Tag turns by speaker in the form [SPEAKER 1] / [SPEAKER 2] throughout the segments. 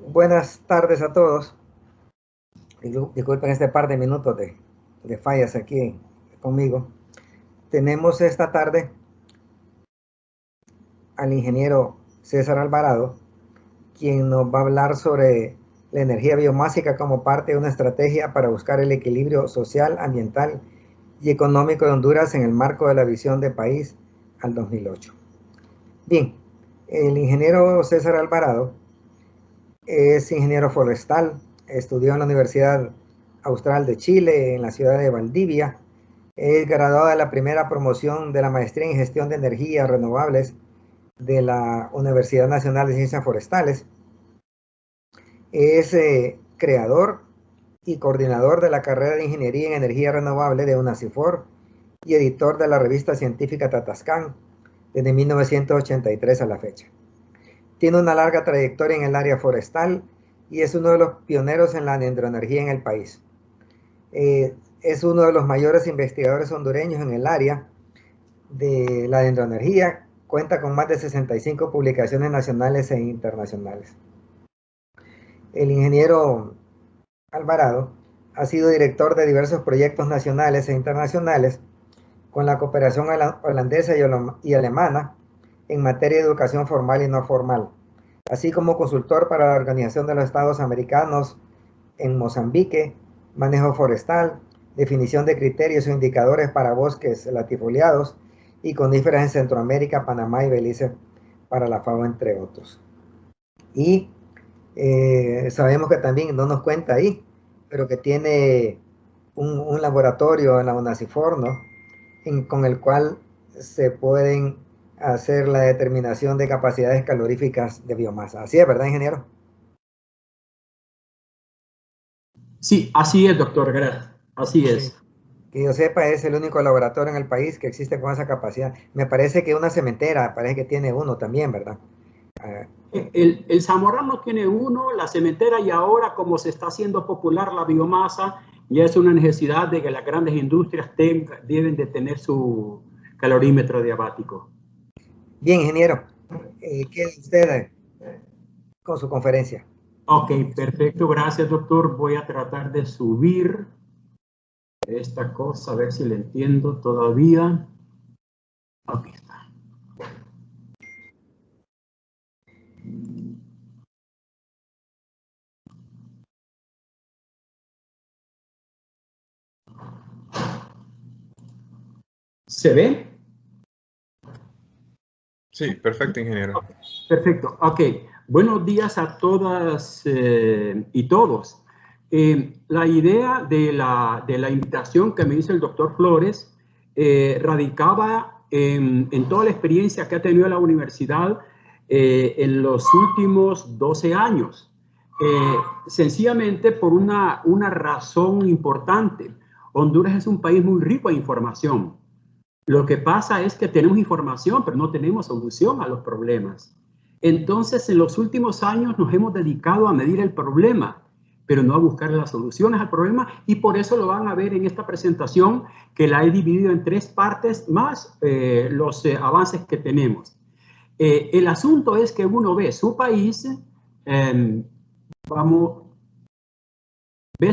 [SPEAKER 1] Buenas tardes a todos. Disculpen este par de minutos de fallas aquí conmigo. Tenemos esta tarde al ingeniero César Alvarado, quien nos va a hablar sobre la energía biomásica como parte de una estrategia para buscar el equilibrio social, ambiental y económico de Honduras en el marco de la visión de país al 2008. Bien, el ingeniero César Alvarado es ingeniero forestal, estudió en la Universidad Austral de Chile, en la ciudad de Valdivia. Es graduado de la primera promoción de la maestría en gestión de energías renovables de la Universidad Nacional de Ciencias Forestales. Es creador y coordinador de la carrera de Ingeniería en Energía Renovable de UNACIFOR y editor de la revista científica Tatascan desde 1983 a la fecha. Tiene una larga trayectoria en el área forestal y es uno de los pioneros en la dendroenergía en el país. Es uno de los mayores investigadores hondureños en el área de la dendroenergía. Cuenta con más de 65 publicaciones nacionales e internacionales. El ingeniero Alvarado ha sido director de diversos proyectos nacionales e internacionales con la cooperación holandesa y alemana en materia de educación formal y no formal, así como consultor para la Organización de los Estados Americanos en Mozambique, manejo forestal, definición de criterios o indicadores para bosques latifoliados y coníferas en Centroamérica, Panamá y Belice para la FAO, entre otros. Y sabemos que también no nos cuenta ahí, pero que tiene un laboratorio en la UNACIFOR, ¿no? Con el cual se pueden hacer la determinación de capacidades caloríficas de biomasa. Así es, ¿verdad, ingeniero?
[SPEAKER 2] Sí, así es, doctor. Gracias. Así es.
[SPEAKER 1] Sí. Que yo sepa, es el único laboratorio en el país que existe con esa capacidad. Me parece que una cementera, parece que tiene uno también, ¿verdad?
[SPEAKER 2] El Zamorano tiene uno, la cementera, y ahora, como se está haciendo popular la biomasa, ya es una necesidad de que las grandes industrias deben de tener su calorímetro diabático.
[SPEAKER 1] Bien, ingeniero, ¿qué es usted con su conferencia?
[SPEAKER 2] Ok, perfecto, gracias, doctor. Voy a tratar de subir esta cosa, a ver si le entiendo todavía. Aquí está. ¿Se ve?
[SPEAKER 3] Sí, perfecto, ingeniero.
[SPEAKER 2] Okay, perfecto, ok. Buenos días a todas y todos. La idea de la invitación que me hizo el doctor Flores radicaba en toda la experiencia que ha tenido la universidad en los últimos 12 años. Sencillamente por una razón importante. Honduras es un país muy rico en información. Lo que pasa es que tenemos información, pero no tenemos solución a los problemas. Entonces, en los últimos años nos hemos dedicado a medir el problema, pero no a buscar las soluciones al problema, y por eso lo van a ver en esta presentación, que la he dividido en 3 partes, más los avances que tenemos. El asunto es que uno ve su país, ve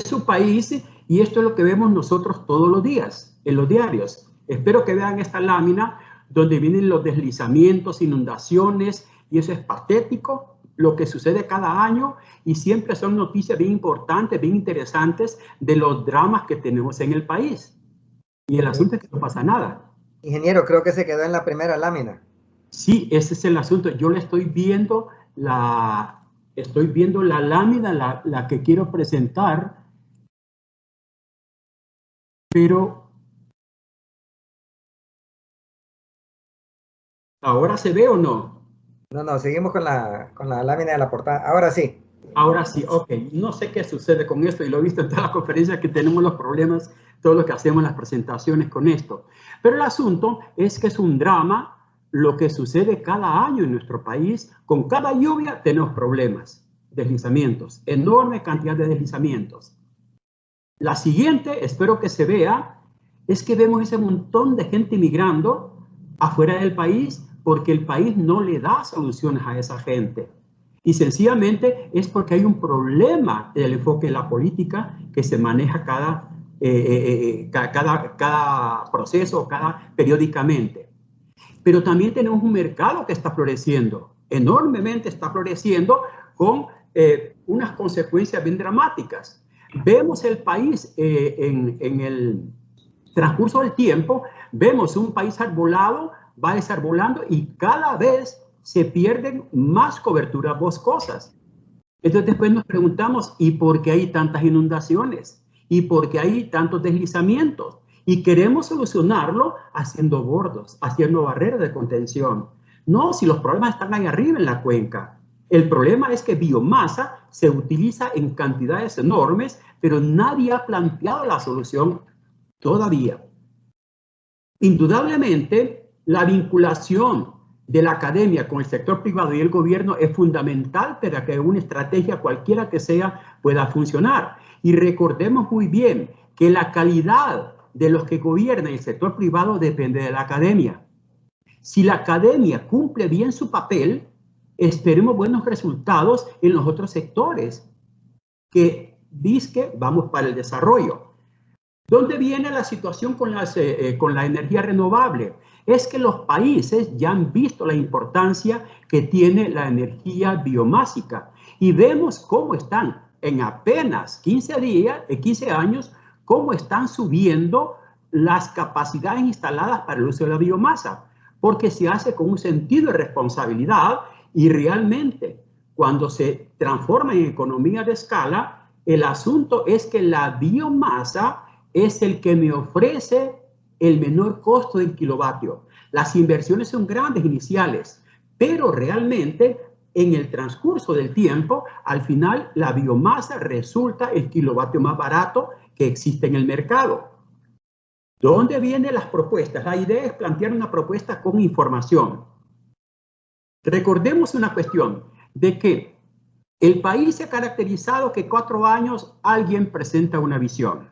[SPEAKER 2] su país, y esto es lo que vemos nosotros todos los días, en los diarios. Espero que vean esta lámina donde vienen los deslizamientos, inundaciones, y eso es patético, lo que sucede cada año, y siempre son noticias bien importantes, bien interesantes de los dramas que tenemos en el país. Y el asunto es que no pasa nada.
[SPEAKER 1] Ingeniero, creo que se quedó en la primera lámina.
[SPEAKER 2] Sí, ese es el asunto. Yo le estoy viendo la lámina, la que quiero presentar, pero ¿ahora se ve o no?
[SPEAKER 1] No, seguimos con la lámina de la portada. Ahora sí.
[SPEAKER 2] Ahora sí, ok. No sé qué sucede con esto, y lo he visto en todas las conferencias que tenemos los problemas, todo lo que hacemos en las presentaciones con esto. Pero el asunto es que es un drama lo que sucede cada año en nuestro país. Con cada lluvia tenemos problemas, deslizamientos, enorme cantidad de deslizamientos. La siguiente, espero que se vea, es que vemos ese montón de gente migrando afuera del país porque el país no le da soluciones a esa gente. Y sencillamente es porque hay un problema del enfoque de la política que se maneja cada proceso, periódicamente. Pero también tenemos un mercado que está floreciendo, enormemente está floreciendo, con unas consecuencias bien dramáticas. Vemos el país en el transcurso del tiempo, vemos un país arbolado, va desarbolando y cada vez se pierden más coberturas boscosas. Entonces después nos preguntamos, ¿y por qué hay tantas inundaciones? ¿Y por qué hay tantos deslizamientos? Y queremos solucionarlo haciendo bordos, haciendo barreras de contención. No, si los problemas están ahí arriba en la cuenca. El problema es que biomasa se utiliza en cantidades enormes, pero nadie ha planteado la solución todavía. Indudablemente, la vinculación de la academia con el sector privado y el gobierno es fundamental para que una estrategia cualquiera que sea pueda funcionar. Y recordemos muy bien que la calidad de los que gobiernan el sector privado depende de la academia. Si la academia cumple bien su papel, esperemos buenos resultados en los otros sectores que dizque vamos para el desarrollo. ¿Dónde viene la situación con la energía renovable? Es que los países ya han visto la importancia que tiene la energía biomásica y vemos cómo están en apenas 15 años, cómo están subiendo las capacidades instaladas para el uso de la biomasa, porque se hace con un sentido de responsabilidad y realmente cuando se transforma en economía de escala, el asunto es que la biomasa es el que me ofrece el menor costo del kilovatio. Las inversiones son grandes iniciales, pero realmente en el transcurso del tiempo, al final la biomasa resulta el kilovatio más barato que existe en el mercado. ¿Dónde vienen las propuestas? La idea es plantear una propuesta con información. Recordemos una cuestión, de que el país se ha caracterizado que 4 años alguien presenta una visión.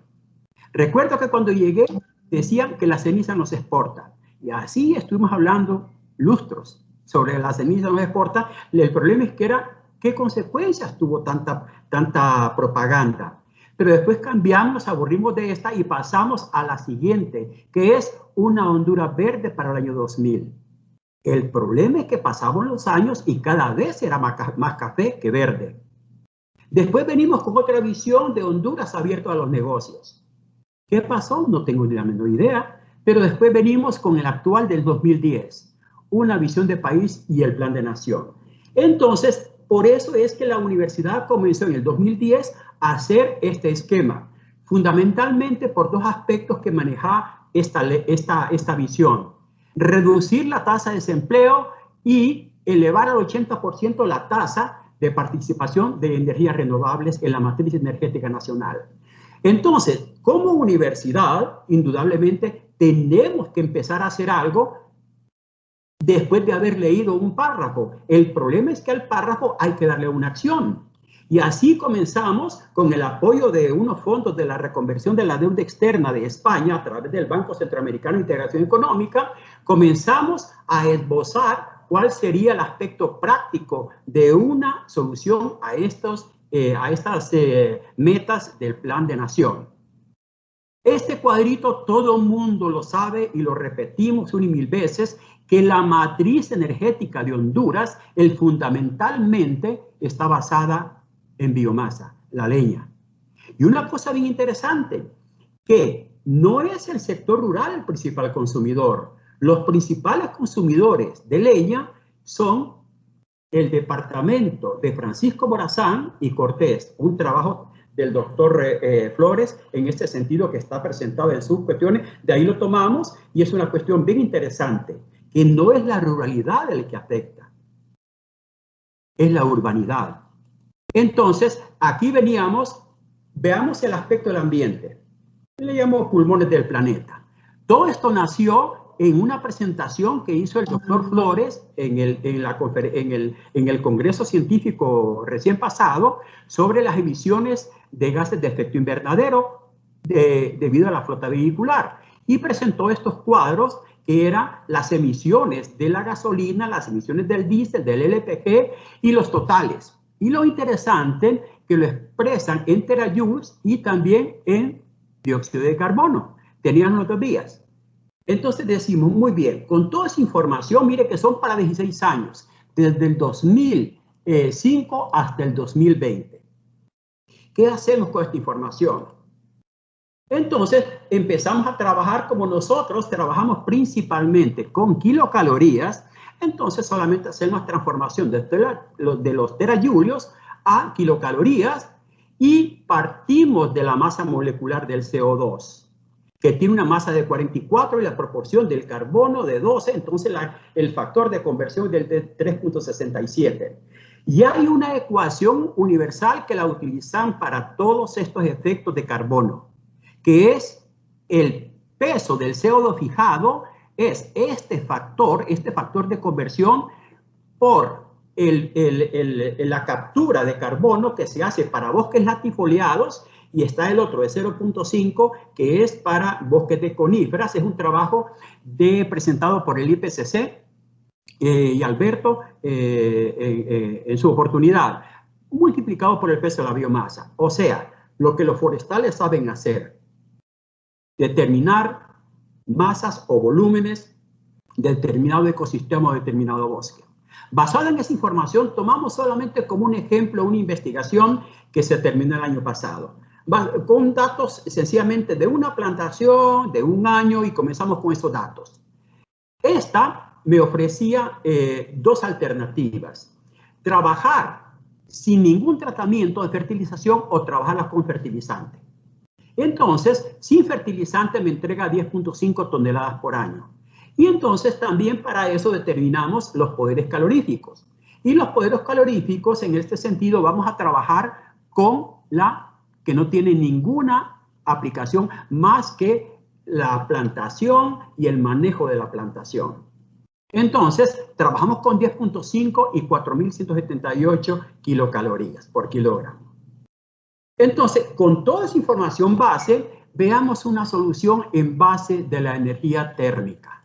[SPEAKER 2] Recuerdo que cuando llegué decían que la ceniza no se exporta. Y así estuvimos hablando lustros sobre la ceniza no se exporta. El problema es que era qué consecuencias tuvo tanta propaganda. Pero después cambiamos, nos aburrimos de esta y pasamos a la siguiente, que es una Honduras verde para el año 2000. El problema es que pasamos los años y cada vez era más café que verde. Después venimos con otra visión de Honduras abierto a los negocios. ¿Qué pasó? No tengo ni la menor idea, pero después venimos con el actual del 2010, una visión de país y el plan de nación. Entonces, por eso es que la universidad comenzó en el 2010 a hacer este esquema, fundamentalmente por 2 aspectos que manejaba esta visión. Reducir la tasa de desempleo y elevar al 80% la tasa de participación de energías renovables en la matriz energética nacional. Entonces, como universidad, indudablemente, tenemos que empezar a hacer algo después de haber leído un párrafo. El problema es que al párrafo hay que darle una acción. Y así comenzamos con el apoyo de unos fondos de la reconversión de la deuda externa de España a través del Banco Centroamericano de Integración Económica. Comenzamos a esbozar cuál sería el aspecto práctico de una solución a estas metas del Plan de Nación. Este cuadrito todo el mundo lo sabe y lo repetimos 1 y 1000 veces, que la matriz energética de Honduras fundamentalmente está basada en biomasa, la leña. Y una cosa bien interesante, que no es el sector rural el principal consumidor. Los principales consumidores de leña son el departamento de Francisco Morazán y Cortés, un trabajo del doctor Flores en este sentido que está presentado en sus cuestiones. De ahí lo tomamos y es una cuestión bien interesante, que no es la ruralidad el que afecta, es la urbanidad. Entonces, aquí veamos el aspecto del ambiente. Le llamo pulmones del planeta. Todo esto nació en una presentación que hizo el doctor Flores en el Congreso Científico recién pasado sobre las emisiones de gases de efecto invernadero debido a la flota vehicular. Y presentó estos cuadros que eran las emisiones de la gasolina, las emisiones del diésel, del LPG y los totales. Y lo interesante que lo expresan en terajoules y también en dióxido de carbono. Tenían los dos vías. Entonces decimos, muy bien, con toda esa información, mire que son para 16 años, desde el 2005 hasta el 2020. ¿Qué hacemos con esta información? Entonces empezamos a trabajar como nosotros trabajamos principalmente con kilocalorías. Entonces solamente hacemos transformación de los terajoules a kilocalorías y partimos de la masa molecular del CO2, que tiene una masa de 44 y la proporción del carbono de 12, entonces el factor de conversión es del 3.67. Y hay una ecuación universal que la utilizan para todos estos efectos de carbono, que es el peso del CO2 fijado, es este factor de conversión por la captura de carbono que se hace para bosques latifoliados, y está el otro de 0.5 que es para bosques de coníferas. Es un trabajo presentado por el IPCC y Alberto en su oportunidad, multiplicado por el peso de la biomasa. O sea, lo que los forestales saben hacer, determinar masas o volúmenes de determinado ecosistema o determinado bosque. Basado en esa información, tomamos solamente como un ejemplo una investigación que se terminó el año pasado, con datos sencillamente de una plantación, de un año, y comenzamos con esos datos. Esta me ofrecía dos alternativas: trabajar sin ningún tratamiento de fertilización o trabajarlas con fertilizante. Entonces, sin fertilizante me entrega 10.5 toneladas por año. Y entonces también para eso determinamos los poderes caloríficos. Y los poderes caloríficos, en este sentido, vamos a trabajar con la que no tiene ninguna aplicación más que la plantación y el manejo de la plantación. Entonces, trabajamos con 10.5 y 4.178 kilocalorías por kilogramo. Entonces, con toda esa información base, veamos una solución en base de la energía térmica.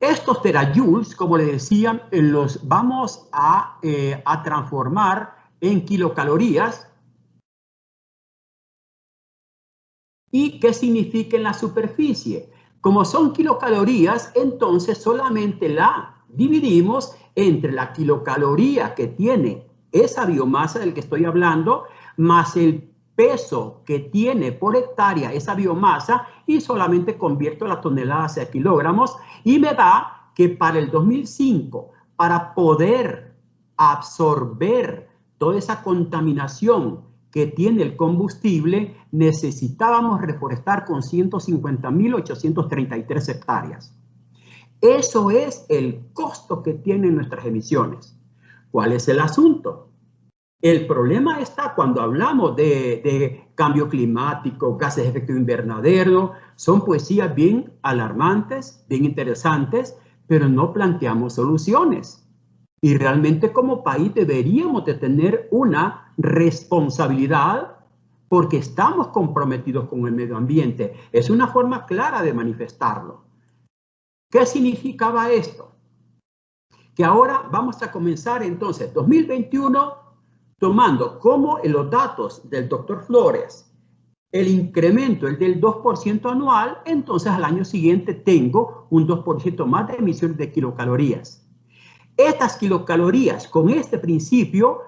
[SPEAKER 2] Estos terajoules, como le decían, los vamos a transformar en kilocalorías. ¿Y qué significa en la superficie? Como son kilocalorías, entonces solamente la dividimos entre la kilocaloría que tiene esa biomasa del que estoy hablando, más el peso que tiene por hectárea esa biomasa, y solamente convierto las toneladas a kilogramos, y me da que para el 2005, para poder absorber toda esa contaminación que tiene el combustible, necesitábamos reforestar con 150.833 hectáreas. Eso es el costo que tienen nuestras emisiones. ¿Cuál es el asunto? El problema está cuando hablamos de cambio climático, gases de efecto invernadero. Son poesías bien alarmantes, bien interesantes, pero no planteamos soluciones. Y realmente como país deberíamos de tener una responsabilidad porque estamos comprometidos con el medio ambiente. Es una forma clara de manifestarlo. ¿Qué significaba esto? Que ahora vamos a comenzar entonces 2021 tomando como en los datos del doctor Flores el incremento, el del 2% anual, entonces al año siguiente tengo un 2% más de emisiones de kilocalorías. Estas kilocalorías, con este principio,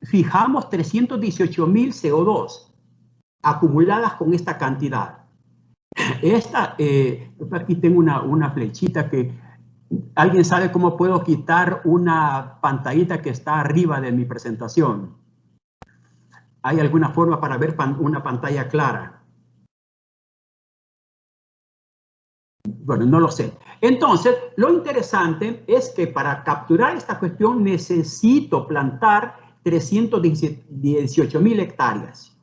[SPEAKER 2] fijamos 318.000 CO2 acumuladas con esta cantidad. Aquí tengo una flechita que... ¿Alguien sabe cómo puedo quitar una pantallita que está arriba de mi presentación? ¿Hay alguna forma para ver una pantalla clara? Bueno, no lo sé. Entonces, lo interesante es que para capturar esta cuestión necesito plantar 318.000 hectáreas.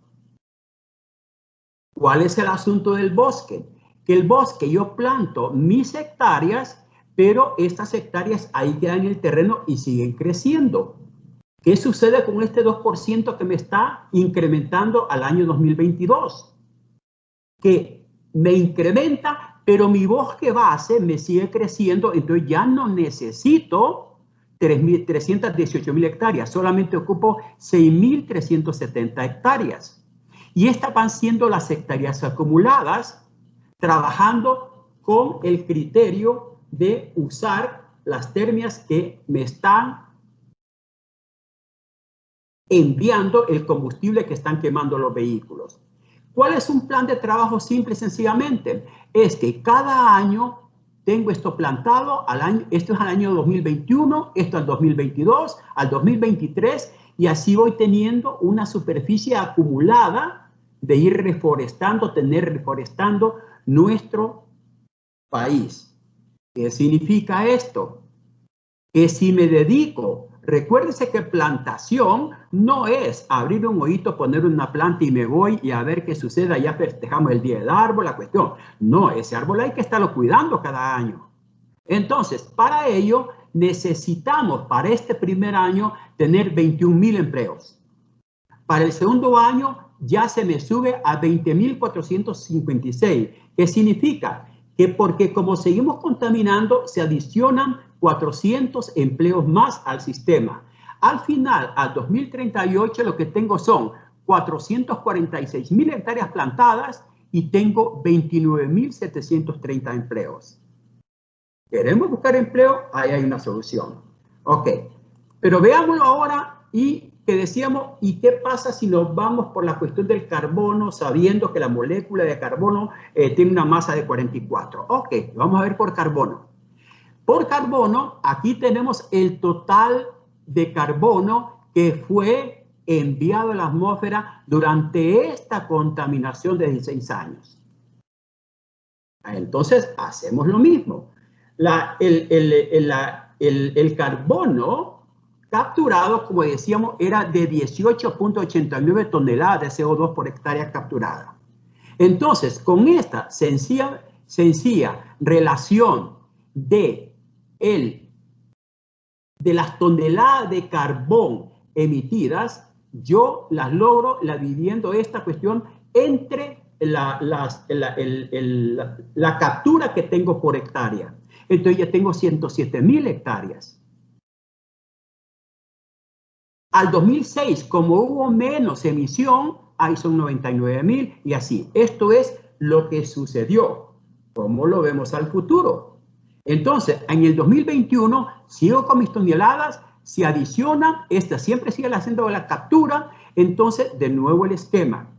[SPEAKER 2] ¿Cuál es el asunto del bosque? Que el bosque yo planto mis hectáreas, pero estas hectáreas ahí quedan en el terreno y siguen creciendo. ¿Qué sucede con este 2% que me está incrementando al año 2022? Que me incrementa pero mi bosque base me sigue creciendo, entonces ya no necesito 318.000 hectáreas, solamente ocupo 6.370 hectáreas. Y estas van siendo las hectáreas acumuladas, trabajando con el criterio de usar las termias que me están enviando el combustible que están quemando los vehículos. ¿Cuál es un plan de trabajo simple y sencillamente? Es que cada año tengo esto plantado, esto es al año 2021, esto al 2022, al 2023, y así voy teniendo una superficie acumulada de ir reforestando, reforestando nuestro país. ¿Qué significa esto? Que si me dedico, recuérdese que plantación no es abrir un hoyito, poner una planta y me voy y a ver qué sucede, ya festejamos el día del árbol, la cuestión. No, ese árbol hay que estarlo cuidando cada año. Entonces, para ello necesitamos para este primer año tener 21.000 empleos. Para el segundo año ya se me sube a 20.456. ¿Qué significa? Que porque como seguimos contaminando, se adicionan 400 empleos más al sistema. Al final, al 2038, lo que tengo son 446.000 hectáreas plantadas y tengo 29.730 empleos. ¿Queremos buscar empleo? Ahí hay una solución. Ok, pero veámoslo ahora y que decíamos, ¿y qué pasa si nos vamos por la cuestión del carbono, sabiendo que la molécula de carbono tiene una masa de 44? Ok, vamos a ver por carbono. Por carbono, aquí tenemos el total de carbono que fue enviado a la atmósfera durante esta contaminación de 16 años. Entonces, hacemos lo mismo. El carbono capturado, como decíamos, era de 18.89 toneladas de CO2 por hectárea capturada. Entonces, con esta sencilla relación de las toneladas de carbón emitidas, yo las logro dividiendo esta cuestión entre la captura que tengo por hectárea. Entonces ya tengo 107.000 hectáreas. Al 2006, como hubo menos emisión, ahí son 99.000 y así. Esto es lo que sucedió. ¿Cómo lo vemos al futuro? Entonces, en el 2021, sigo con mis toneladas, se adicionan, esta siempre sigue haciendo la captura, entonces, de nuevo el esquema.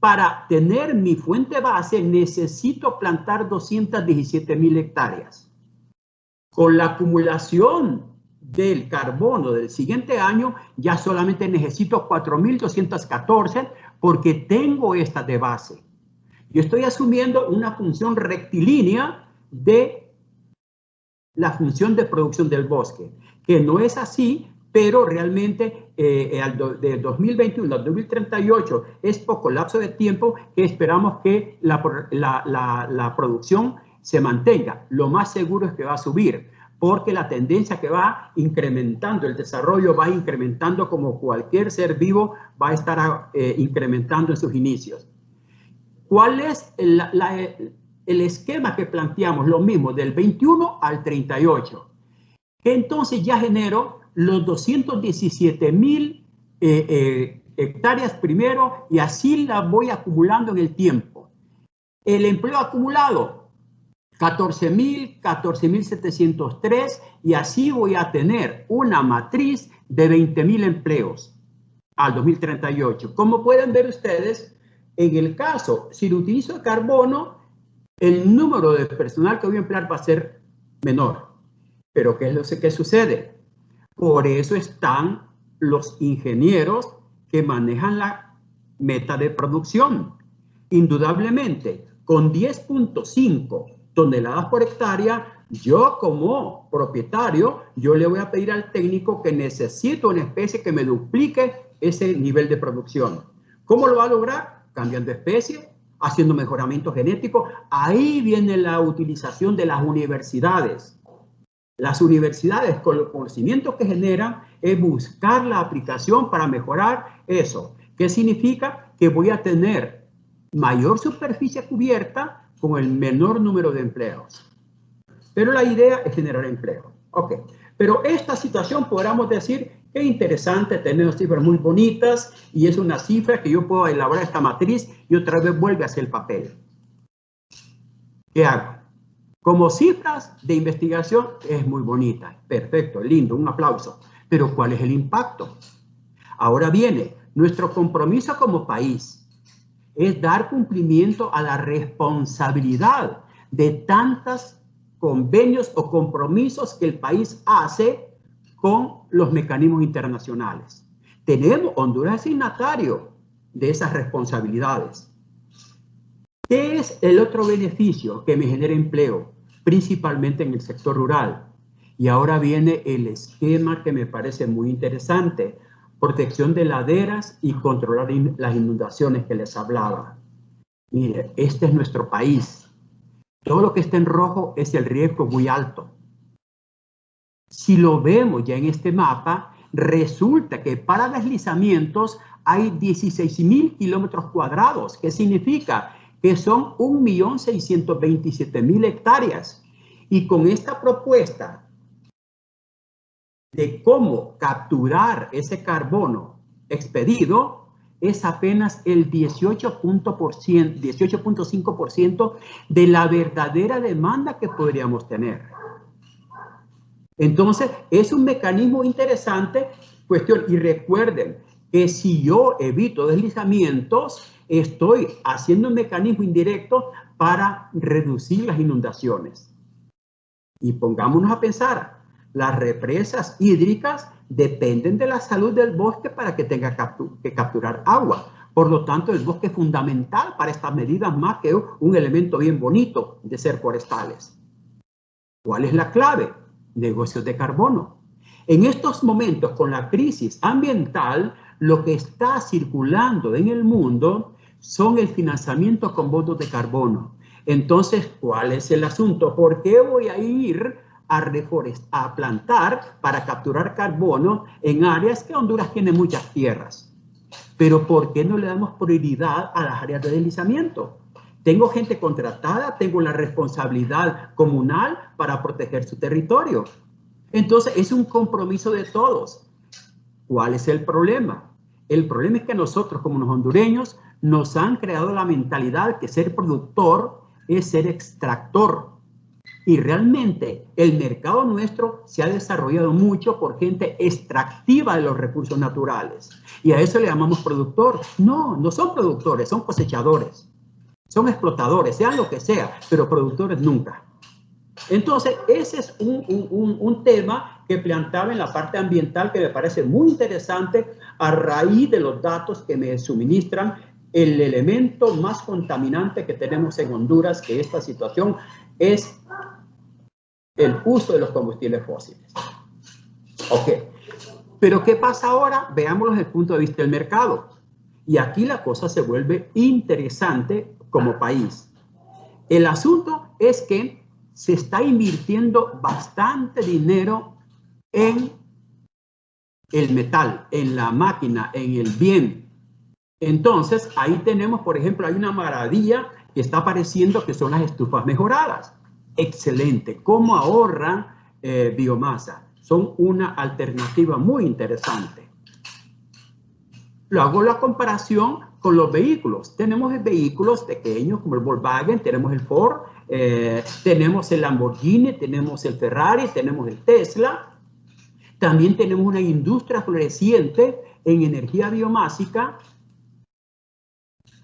[SPEAKER 2] Para tener mi fuente base, necesito plantar 217.000 hectáreas. Con la acumulación del carbono del siguiente año, ya solamente necesito 4.214 porque tengo esta de base. Yo estoy asumiendo una función rectilínea de la función de producción del bosque, que no es así, pero realmente de 2021 a 2038 es poco lapso de tiempo que esperamos que la producción se mantenga. Lo más seguro es que va a subir, porque la tendencia que va incrementando, el desarrollo va incrementando como cualquier ser vivo va a estar incrementando en sus inicios. ¿Cuál es el esquema que planteamos? Lo mismo, del 21 al 38. Que entonces ya genero los 217.000 hectáreas primero y así las voy acumulando en el tiempo. El empleo acumulado, 14.000, 14.703 y así voy a tener una matriz de 20.000 empleos al 2038. Como pueden ver ustedes, en el caso, si lo utilizo el carbono, el número de personal que voy a emplear va a ser menor. Pero ¿qué es lo que sucede? Por eso están los ingenieros que manejan la meta de producción. Indudablemente, con 10.5 toneladas por hectárea, yo como propietario, yo le voy a pedir al técnico que necesito una especie que me duplique ese nivel de producción. ¿Cómo lo va a lograr? Cambiando especie, haciendo mejoramiento genético. Ahí viene la utilización de las universidades. Las universidades, con los conocimientos que generan, es buscar la aplicación para mejorar eso. ¿Qué significa? Que voy a tener mayor superficie cubierta, con el menor número de empleos. Pero la idea es generar empleo. Ok, pero esta situación podríamos decir que interesante, tener cifras muy bonitas y es una cifra que yo puedo elaborar esta matriz y otra vez vuelve hacia el papel. ¿Qué hago? Como cifras de investigación es muy bonita, perfecto, lindo, un aplauso. Pero ¿cuál es el impacto? Ahora viene, nuestro compromiso como país es dar cumplimiento a la responsabilidad de tantos convenios o compromisos que el país hace con los mecanismos internacionales. Honduras es signatario de esas responsabilidades. ¿Qué es el otro beneficio que me genera empleo? Principalmente en el sector rural. Y ahora viene el esquema que me parece muy interesante. Protección de laderas y controlar las inundaciones que les hablaba. Mire, este es nuestro país. Todo lo que está en rojo es el riesgo muy alto. Si lo vemos ya en este mapa, resulta que para deslizamientos hay 16.000 kilómetros cuadrados. ¿Qué significa? Que son 1.627.000 hectáreas. Y con esta propuesta de cómo capturar ese carbono expedido, es apenas el 18.5% de la verdadera demanda que podríamos tener. Entonces, es un mecanismo interesante, y recuerden que si yo evito deslizamientos, estoy haciendo un mecanismo indirecto para reducir las inundaciones. Y pongámonos a pensar, las represas hídricas dependen de la salud del bosque para que tenga que capturar agua. Por lo tanto, el bosque es fundamental para estas medidas más que un elemento bien bonito de ser forestales. ¿Cuál es la clave? Negocios de carbono. En estos momentos, con la crisis ambiental, lo que está circulando en el mundo son el financiamiento con bonos de carbono. Entonces, ¿cuál es el asunto? ¿Por qué voy a ir a plantar para capturar carbono en áreas que Honduras tiene muchas tierras? Pero ¿por qué no le damos prioridad a las áreas de deslizamiento? Tengo gente contratada, tengo la responsabilidad comunal para proteger su territorio. Entonces, es un compromiso de todos. ¿Cuál es el problema? El problema es que nosotros, como los hondureños, nos han creado la mentalidad que ser productor es ser extractor. Y realmente el mercado nuestro se ha desarrollado mucho por gente extractiva de los recursos naturales. Y a eso le llamamos productor. No, no son productores, son cosechadores. Son explotadores, sean lo que sea, pero productores nunca. Entonces, ese es un tema que planteaba en la parte ambiental que me parece muy interesante a raíz de los datos que me suministran el elemento más contaminante que tenemos en Honduras, que esta situación es el uso de los combustibles fósiles. Ok, pero ¿qué pasa ahora? Veámoslo desde el punto de vista del mercado. Y aquí la cosa se vuelve interesante como país. El asunto es que se está invirtiendo bastante dinero en el metal, en la máquina, en el bien. Entonces, ahí tenemos, por ejemplo, hay una maravilla que está apareciendo que son las estufas mejoradas. Excelente. ¿Cómo ahorran biomasa? Son una alternativa muy interesante. Luego hago la comparación con los vehículos. Tenemos vehículos pequeños como el Volkswagen, tenemos el Ford, tenemos el Lamborghini, tenemos el Ferrari, tenemos el Tesla. También tenemos una industria floreciente en energía biomásica.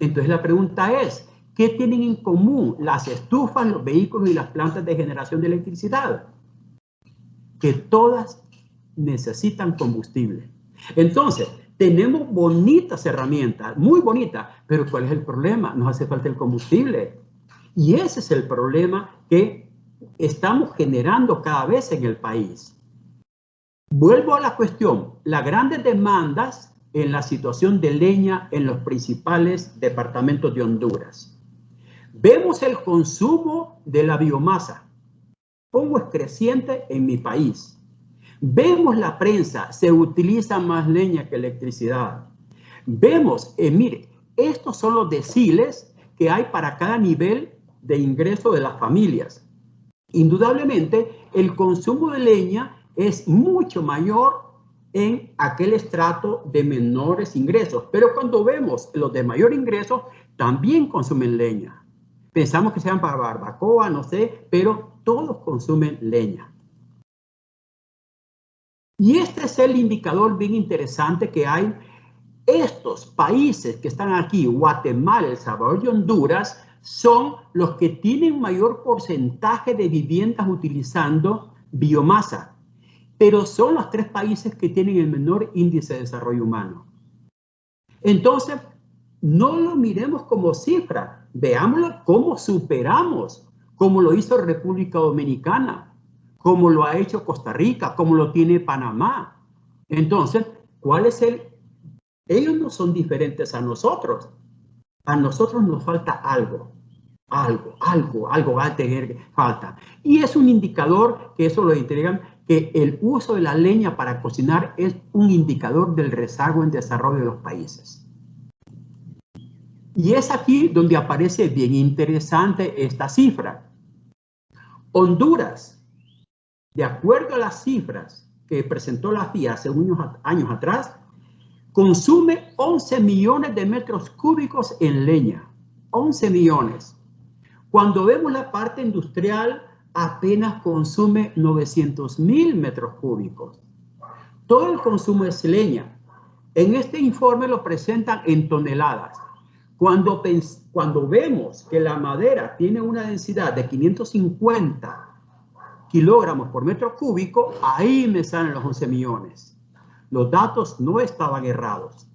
[SPEAKER 2] Entonces la pregunta es, ¿qué tienen en común las estufas, los vehículos y las plantas de generación de electricidad? Que todas necesitan combustible. Entonces, tenemos bonitas herramientas, muy bonitas, pero ¿cuál es el problema? Nos hace falta el combustible. Y ese es el problema que estamos generando cada vez en el país. Vuelvo a la cuestión, las grandes demandas en la situación de leña en los principales departamentos de Honduras. Vemos el consumo de la biomasa, como es creciente en mi país. Vemos la prensa, se utiliza más leña que electricidad. Vemos, mire, estos son los deciles que hay para cada nivel de ingreso de las familias. Indudablemente, el consumo de leña es mucho mayor en aquel estrato de menores ingresos. Pero cuando vemos los de mayor ingreso, también consumen leña. Pensamos que sean para barbacoa, no sé, pero todos consumen leña. Y este es el indicador bien interesante que hay. Estos países que están aquí, Guatemala, El Salvador y Honduras, son los que tienen mayor porcentaje de viviendas utilizando biomasa, pero son los 3 países que tienen el menor índice de desarrollo humano. Entonces, no lo miremos como cifra, veámoslo como superamos, como lo hizo República Dominicana, como lo ha hecho Costa Rica, como lo tiene Panamá. Entonces, ¿cuál es el...? Ellos no son diferentes a nosotros. A nosotros nos falta algo va a tener falta. Y es un indicador, que eso lo entregan, que el uso de la leña para cocinar es un indicador del rezago en desarrollo de los países. Y es aquí donde aparece bien interesante esta cifra. Honduras, de acuerdo a las cifras que presentó la FIA hace unos años atrás, consume 11 millones de metros cúbicos en leña. 11 millones. Cuando vemos la parte industrial, apenas consume 900.000 metros cúbicos. Todo el consumo es leña. En este informe lo presentan en toneladas. Cuando vemos que la madera tiene una densidad de 550 kilogramos por metro cúbico, ahí me salen los 11 millones. Los datos no estaban errados.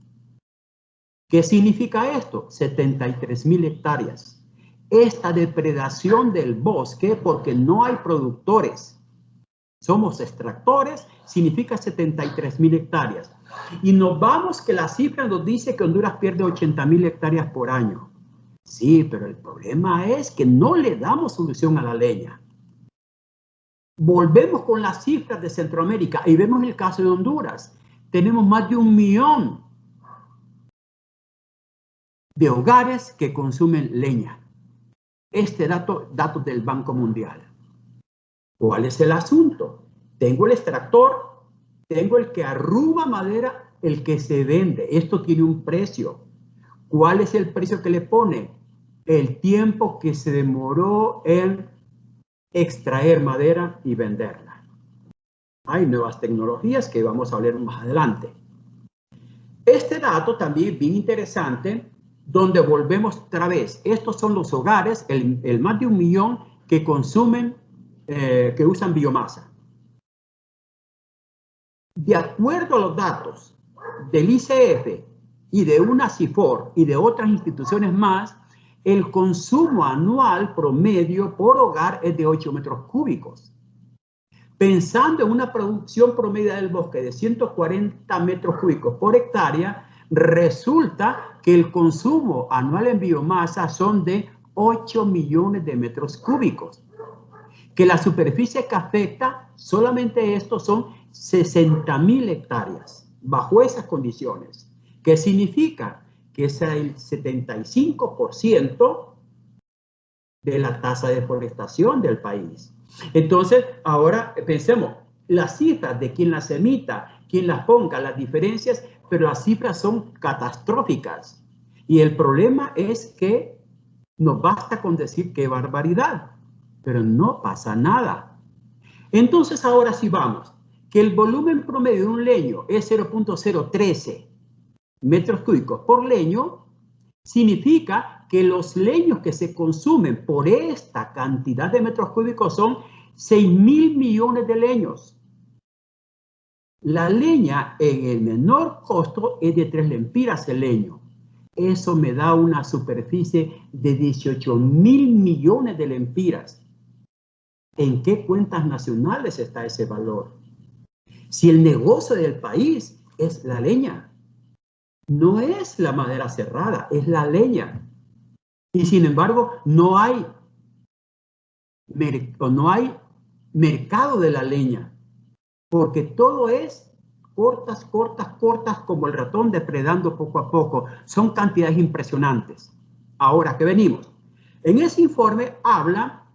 [SPEAKER 2] ¿Qué significa esto? 73.000 hectáreas. Esta depredación del bosque, porque no hay productores, somos extractores, significa 73.000 hectáreas. Y nos vamos que la cifra nos dice que Honduras pierde 80.000 hectáreas por año. Sí, pero el problema es que no le damos solución a la leña. Volvemos con las cifras de Centroamérica y vemos el caso de Honduras. Tenemos más de 1 millón de hogares que consumen leña. Este dato del Banco Mundial. ¿Cuál es el asunto? Tengo el extractor, tengo el que arruga madera, el que se vende. Esto tiene un precio. ¿Cuál es el precio que le pone? El tiempo que se demoró en extraer madera y venderla. Hay nuevas tecnologías que vamos a hablar más adelante. Este dato también es bien interesante, donde volvemos otra vez. Estos son los hogares, el más de 1 millón que consumen, que usan biomasa. De acuerdo a los datos del ICF y de una CIFOR y de otras instituciones más, el consumo anual promedio por hogar es de 8 metros cúbicos. Pensando en una producción promedio del bosque de 140 metros cúbicos por hectárea, resulta que el consumo anual en biomasa son de 8 millones de metros cúbicos. Que la superficie que afecta, solamente estos son 60.000 hectáreas, bajo esas condiciones. ¿Qué significa? Que es el 75% de la tasa de deforestación del país. Entonces, ahora pensemos, las cifras de quien las emita, quien las ponga, las diferencias, pero las cifras son catastróficas. Y el problema es que nos basta con decir qué barbaridad, pero no pasa nada. Entonces, ahora sí vamos, que el volumen promedio de un leño es 0.013 metros cúbicos por leño, significa que los leños que se consumen por esta cantidad de metros cúbicos son 6.000 millones de leños. La leña en el menor costo es de 3 lempiras el leño. Eso me da una superficie de 18.000 millones de lempiras. ¿En qué cuentas nacionales está ese valor? Si el negocio del país es la leña, no es la madera cerrada, es la leña. Y sin embargo, no hay mercado de la leña, porque todo es cortas, como el ratón depredando poco a poco. Son cantidades impresionantes. Ahora que venimos, En ese informe habla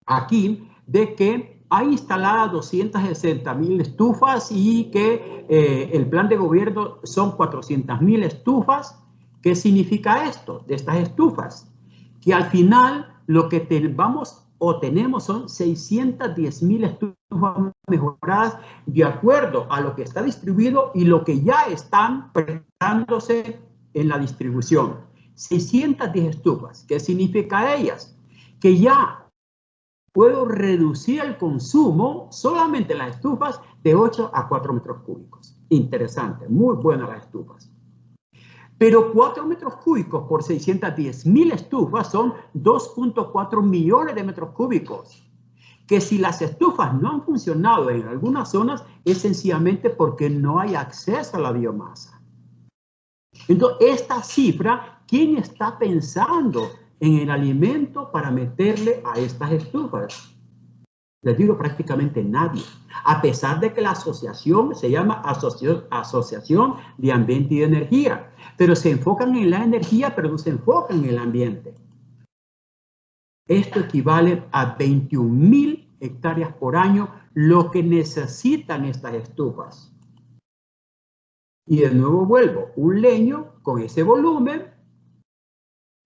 [SPEAKER 2] aquí de que hay instaladas 260.000 estufas y que el plan de gobierno son 400.000 estufas. ¿Qué significa esto de estas estufas? Que al final lo que tenemos son 610.000 estufas mejoradas de acuerdo a lo que está distribuido y lo que ya están prestándose en la distribución. 610 estufas. ¿Qué significa ellas? Que ya puedo reducir el consumo solamente las estufas de 8 a 4 metros cúbicos. Interesante, muy buenas las estufas. Pero 4 metros cúbicos por 610.000 estufas son 2.4 millones de metros cúbicos. Que si las estufas no han funcionado en algunas zonas es sencillamente porque no hay acceso a la biomasa. Entonces, esta cifra, ¿quién está pensando en el alimento para meterle a estas estufas? Les digo, prácticamente nadie. A pesar de que la asociación se llama Asociación de Ambiente y de Energía. Pero se enfocan en la energía, pero no se enfocan en el ambiente. Esto equivale a 21.000 hectáreas por año, lo que necesitan estas estufas. Y de nuevo vuelvo, un leño con ese volumen,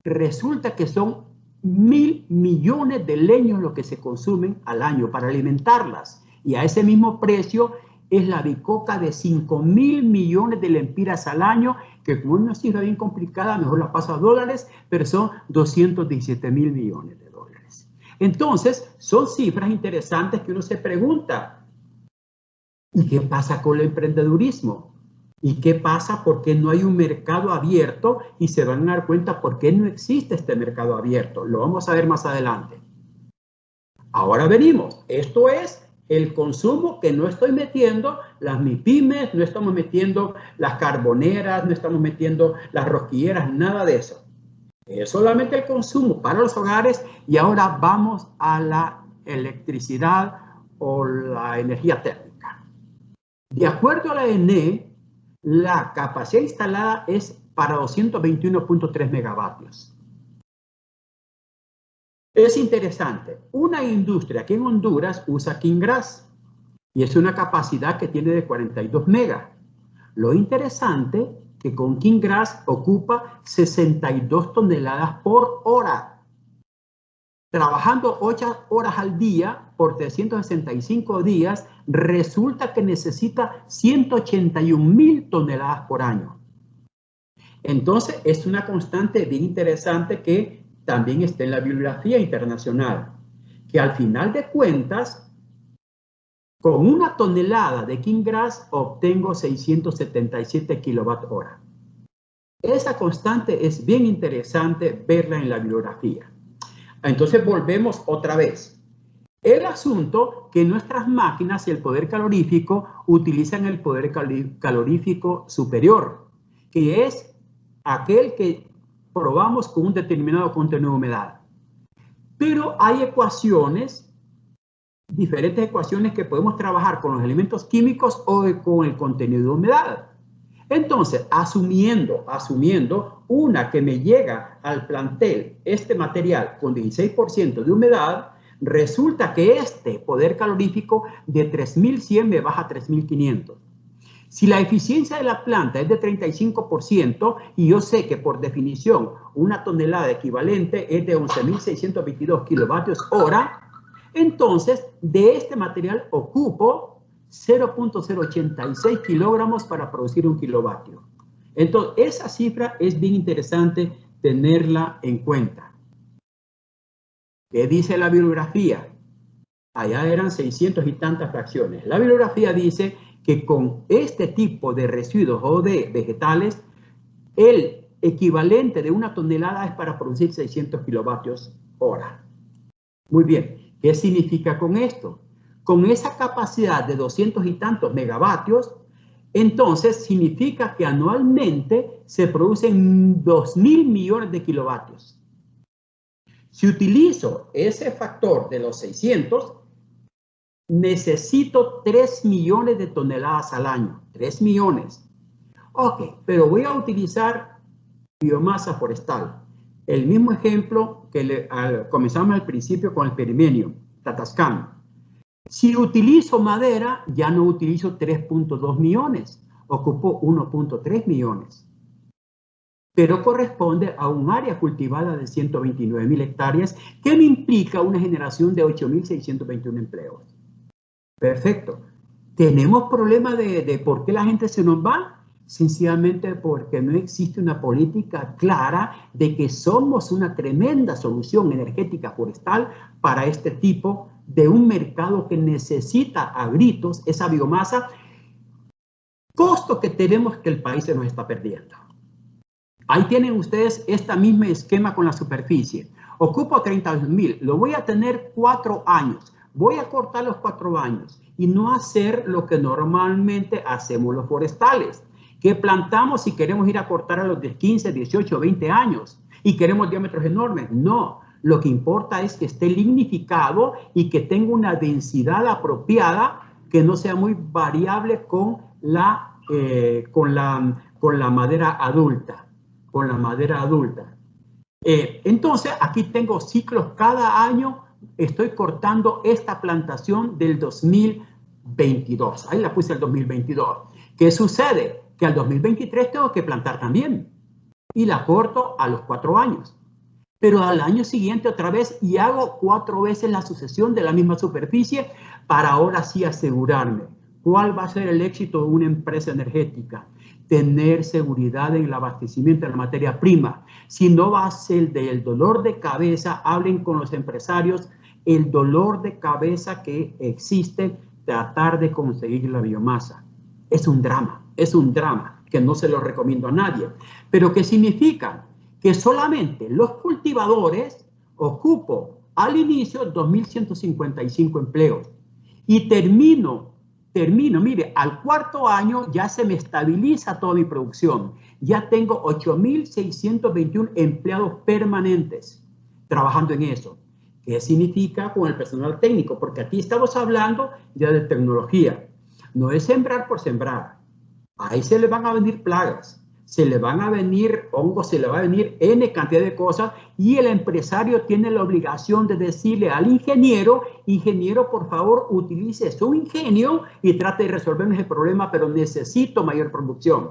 [SPEAKER 2] resulta que son 1.000 millones de leños lo que se consumen al año para alimentarlas. Y a ese mismo precio es la bicoca de 5.000 millones de lempiras al año, que como es una cifra bien complicada, mejor la paso a dólares, pero son 217.000 millones de dólares. Entonces, son cifras interesantes que uno se pregunta, ¿y qué pasa con el emprendedurismo? ¿Y qué pasa? ¿Por qué no hay un mercado abierto? Y se van a dar cuenta por qué no existe este mercado abierto. Lo vamos a ver más adelante. Ahora venimos. Esto es el consumo que no estoy metiendo las MIPYMES, no estamos metiendo las carboneras, no estamos metiendo las rosquilleras, nada de eso. Es solamente el consumo para los hogares y ahora vamos a la electricidad o la energía térmica. De acuerdo a la ENE, la capacidad instalada es para 221.3 megavatios. Es interesante, una industria aquí en Honduras usa Kingrass y es una capacidad que tiene de 42 megas. Lo interesante que con Kingrass ocupa 62 toneladas por hora. Trabajando 8 horas al día por 365 días, resulta que necesita 181.000 toneladas por año. Entonces, es una constante bien interesante que también está en la bibliografía internacional, que al final de cuentas, con 1 tonelada de Kingrass obtengo 677 kilowatt-hora. Esa constante es bien interesante verla en la bibliografía. Entonces volvemos otra vez. El asunto que nuestras máquinas y el poder calorífico utilizan el poder calorífico superior, que es aquel que probamos con un determinado contenido de humedad. Pero hay ecuaciones, diferentes ecuaciones que podemos trabajar con los elementos químicos o con el contenido de humedad. Entonces, asumiendo una que me llega al plantel, este material con 16% de humedad, resulta que este poder calorífico de 3.100 me baja a 3.500. Si la eficiencia de la planta es de 35% y yo sé que por definición una tonelada equivalente es de 11.622 kilovatios hora, entonces de este material ocupo 0.086 kilogramos para producir 1 kilovatio. Entonces esa cifra es bien interesante tenerla en cuenta. ¿Qué dice la bibliografía? Allá eran 600 y tantas fracciones. La bibliografía dice que con este tipo de residuos o de vegetales, el equivalente de 1 tonelada es para producir 600 kilovatios hora. Muy bien, ¿qué significa con esto? Con esa capacidad de 200 y tantos megavatios, entonces significa que anualmente se producen 2.000 millones de kilovatios. Si utilizo ese factor de los 600, necesito 3 millones de toneladas al año. 3 millones. Ok, pero voy a utilizar biomasa forestal. El mismo ejemplo que comenzamos al principio con el perimenio, Tatascan. Si utilizo madera, ya no utilizo 3.2 millones, ocupo 1.3 millones. Pero corresponde a un área cultivada de 129.000 hectáreas, que me implica una generación de 8.621 empleos. Perfecto. ¿Tenemos problema de por qué la gente se nos va? Sencillamente porque no existe una política clara de que somos una tremenda solución energética forestal para este tipo de un mercado que necesita a gritos esa biomasa, costo que tenemos que el país se nos está perdiendo. Ahí tienen ustedes este mismo esquema con la superficie. Ocupo 32.000, lo voy a tener 4 años. Voy a cortar los 4 años y no hacer lo que normalmente hacemos los forestales, que plantamos si queremos ir a cortar a los de 15, 18, 20 años y queremos diámetros enormes. No, lo que importa es que esté lignificado y que tenga una densidad apropiada, que no sea muy variable con la madera adulta. Con la madera adulta. Entonces, aquí tengo ciclos cada año. Estoy cortando esta plantación del 2022. Ahí la puse el 2022. ¿Qué sucede? Que al 2023 tengo que plantar también. Y la corto a los 4 años. Pero al año siguiente otra vez y hago 4 veces la sucesión de la misma superficie para ahora sí asegurarme. ¿Cuál va a ser el éxito de una empresa energética? Tener seguridad en el abastecimiento de la materia prima. Si no va a ser del dolor de cabeza, hablen con los empresarios, el dolor de cabeza que existe tratar de conseguir la biomasa. Es un drama que no se lo recomiendo a nadie. Pero ¿qué significa? Que solamente los cultivadores ocupo al inicio 2.155 empleos y termino, mire, al 4.º año ya se me estabiliza toda mi producción. Ya tengo 8.621 empleados permanentes trabajando en eso. ¿Qué significa con el personal técnico? Porque aquí estamos hablando ya de tecnología. No es sembrar por sembrar. Ahí se le van a venir plagas, se le van a venir hongos, se le va a venir N cantidad de cosas y el empresario tiene la obligación de decirle al ingeniero, por favor, utilice su ingenio y trate de resolvernos el problema, pero necesito mayor producción.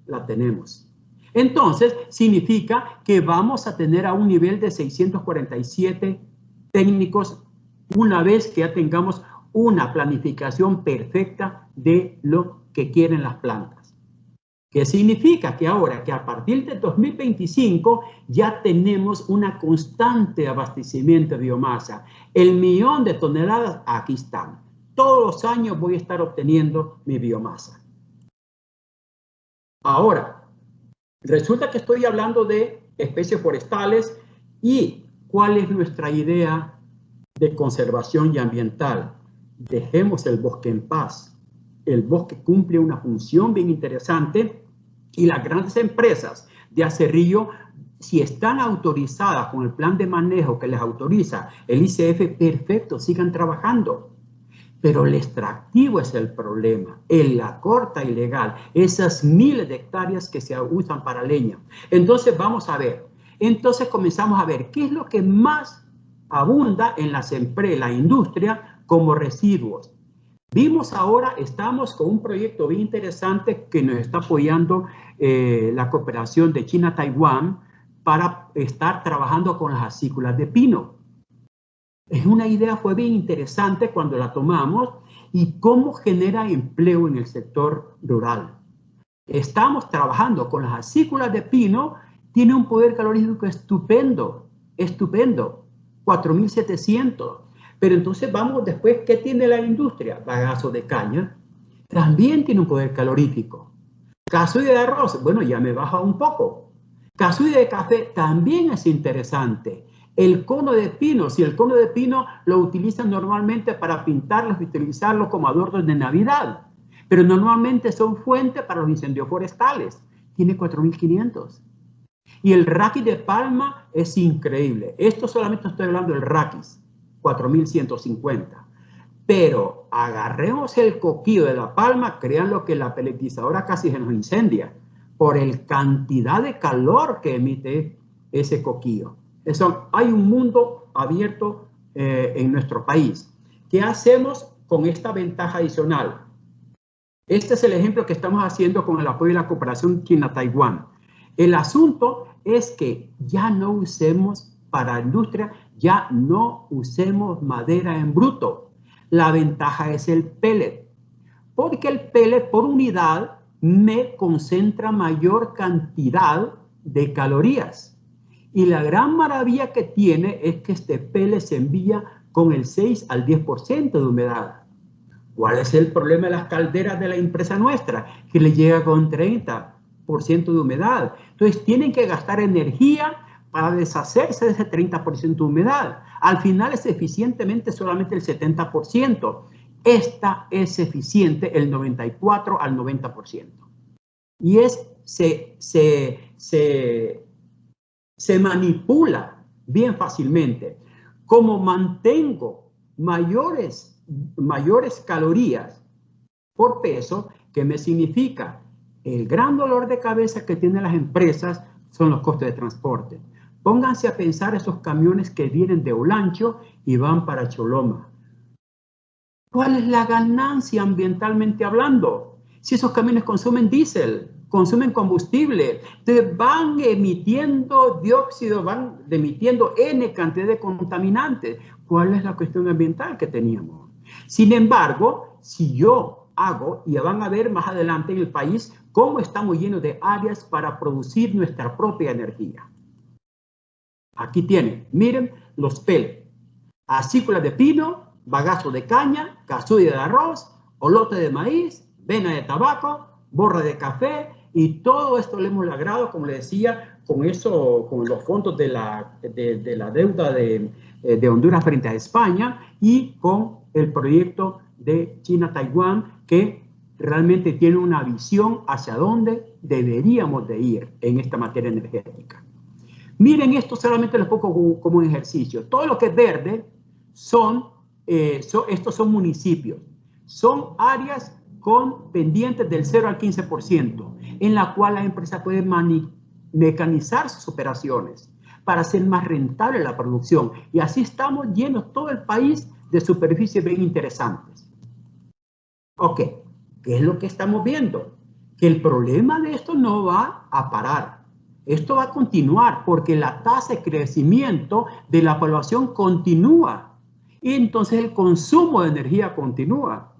[SPEAKER 2] La tenemos. Entonces, significa que vamos a tener a un nivel de 647 técnicos una vez que ya tengamos una planificación perfecta de lo que quieren las plantas. ¿Qué significa? Que ahora, que a partir de 2025 ya tenemos una constante abastecimiento de biomasa. El 1.000.000 de toneladas, aquí están. Todos los años voy a estar obteniendo mi biomasa. Ahora, resulta que estoy hablando de especies forestales y ¿cuál es nuestra idea de conservación y ambiental? Dejemos el bosque en paz. El bosque cumple una función bien interesante y las grandes empresas de aserrillo, si están autorizadas con el plan de manejo que les autoriza el ICF, perfecto, sigan trabajando. Pero el extractivo es el problema, la corta ilegal, esas miles de hectáreas que se usan para leña. Entonces vamos a ver, entonces comenzamos a ver qué es lo que más abunda en la industria como residuos. Vimos ahora, estamos con un proyecto bien interesante que nos está apoyando la cooperación de China-Taiwán para estar trabajando con las acículas de pino. Es una idea, fue bien interesante cuando la tomamos y cómo genera empleo en el sector rural. Estamos trabajando con las acículas de pino, tiene un poder calorífico estupendo, 4.700. Pero entonces vamos después, ¿qué tiene la industria? Bagazo de caña, también tiene un poder calorífico. Casulla de arroz, bueno, ya me baja un poco. Casulla de café también es interesante. El cono de pino, si el cono de pino lo utilizan normalmente para pintarlos y utilizarlo como adornos de Navidad, pero normalmente son fuente para los incendios forestales. Tiene 4.500. Y el raquis de palma es increíble. Esto solamente estoy hablando del raquis, 4.150. Pero agarremos el coquillo de la palma, créanlo que la peletizadora casi se nos incendia por la cantidad de calor que emite ese coquillo. Hay un mundo abierto en nuestro país. ¿Qué hacemos con esta ventaja adicional? Este es el ejemplo que estamos haciendo con el apoyo de la cooperación China-Taiwán. El asunto es que ya no usemos para la industria, ya no usemos madera en bruto. La ventaja es el pellet, porque el pellet por unidad me concentra mayor cantidad de calorías. Y la gran maravilla que tiene es que este pellet se envía con el 6 al 10% de humedad. ¿Cuál es el problema de las calderas de la empresa nuestra? Que le llega con 30% de humedad. Entonces tienen que gastar energía para deshacerse de ese 30% de humedad. Al final es eficientemente solamente el 70%. Esta es eficiente el 94 al 90%. Y se manipula bien fácilmente. Como mantengo mayores calorías por peso, ¿qué me significa? El gran dolor de cabeza que tienen las empresas son los costes de transporte. Pónganse a pensar esos camiones que vienen de Olancho y van para Choloma. ¿Cuál es la ganancia ambientalmente hablando? Si esos camiones consumen diésel, consumen combustible, entonces van emitiendo dióxido, van emitiendo N cantidad de contaminantes. ¿Cuál es la cuestión ambiental que teníamos? Sin embargo, si yo hago, y van a ver más adelante en el país, cómo estamos llenos de áreas para producir nuestra propia energía. Aquí tienen, miren los pellets, acículas de pino, bagazo de caña, casulla de arroz, olote de maíz, vena de tabaco, borra de café, y todo esto lo hemos logrado, como le decía, con los fondos de la deuda de Honduras frente a España y con el proyecto de China-Taiwán, que realmente tiene una visión hacia dónde deberíamos de ir en esta materia energética. Miren, esto solamente lo pongo como un ejercicio. Todo lo que es verde estos son municipios, son áreas con pendientes del 0 al 15%, en la cual la empresa puede mecanizar sus operaciones para hacer más rentable la producción. Y así estamos llenos todo el país de superficies bien interesantes. Ok, ¿qué es lo que estamos viendo? Que el problema de esto no va a parar. Esto va a continuar porque la tasa de crecimiento de la población continúa. Y entonces el consumo de energía continúa.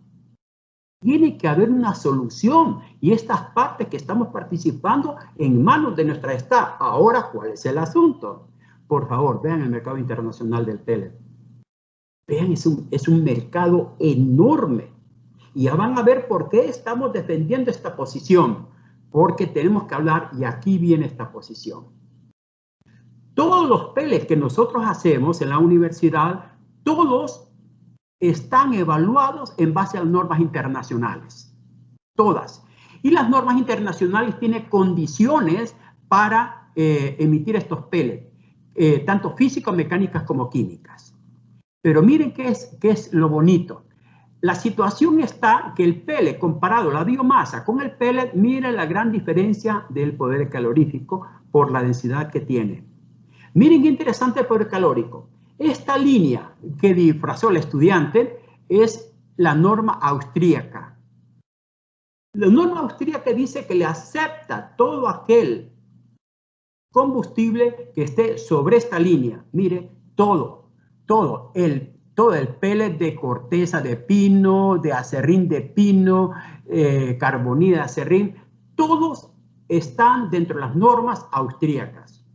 [SPEAKER 2] Tiene que haber una solución y estas partes que estamos participando en manos de nuestra está. Ahora, ¿cuál es el asunto? Por favor, vean el mercado internacional del pellet. Vean, es un mercado enorme. Y ya van a ver por qué estamos defendiendo esta posición. Porque tenemos que hablar, y aquí viene esta posición. Todos los pellets que nosotros hacemos en la universidad, todos están evaluados en base a las normas internacionales. Todas. Y las normas internacionales tienen condiciones para emitir estos pellets, tanto físicas, mecánicas como químicas. Pero miren qué es lo bonito. La situación está que el pellet, comparado la biomasa con el pellet, miren la gran diferencia del poder calorífico por la densidad que tiene. Miren qué interesante el poder calórico. Esta línea que disfrazó el estudiante es la norma austríaca. La norma austríaca dice que le acepta todo aquel combustible que esté sobre esta línea. Mire, todo el pellet de corteza de pino, de acerrín de pino, carbonida de acerrín, todos están dentro de las normas austríacas.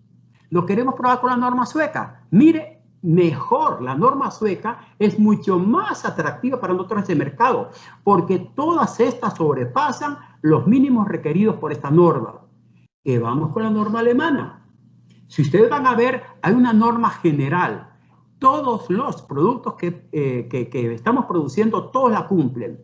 [SPEAKER 2] ¿Lo queremos probar con la norma sueca? Mire, mejor, la norma sueca es mucho más atractiva para nosotros en ese mercado, porque todas estas sobrepasan los mínimos requeridos por esta norma. Y vamos con la norma alemana. Si ustedes van a ver, hay una norma general. Todos los productos que estamos produciendo, todos la cumplen.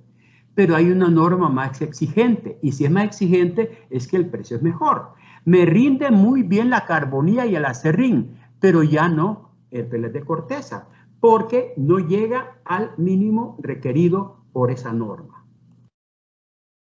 [SPEAKER 2] Pero hay una norma más exigente. Y si es más exigente, es que el precio es mejor. Me rinde muy bien la carbonía y el acerrín, pero ya no el pellet de corteza, porque no llega al mínimo requerido por esa norma.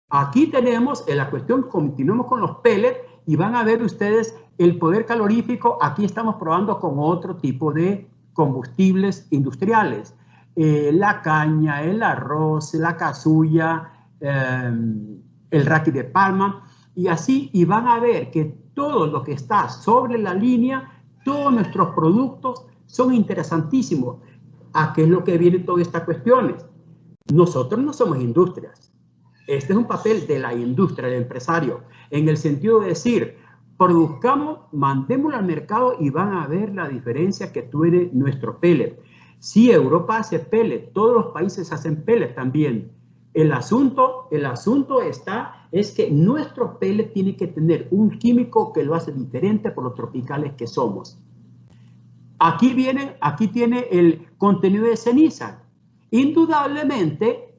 [SPEAKER 2] Aquí tenemos en la cuestión, continuamos con los pellets, y van a ver ustedes el poder calorífico. Aquí estamos probando con otro tipo de combustibles industriales. La caña, el arroz, la casulla, el raqui de palma, y así, y van a ver que todo lo que está sobre la línea, todos nuestros productos son interesantísimos. ¿A qué es lo que vienen todas estas cuestiones? Nosotros no somos industrias. Este es un papel de la industria, del empresario, en el sentido de decir, produzcamos, mandémoslo al mercado y van a ver la diferencia que tiene nuestro pellet. Si Europa hace pellet, todos los países hacen pellet también. El asunto es que nuestro pellet tiene que tener un químico que lo hace diferente por los tropicales que somos. Aquí tiene el contenido de ceniza. Indudablemente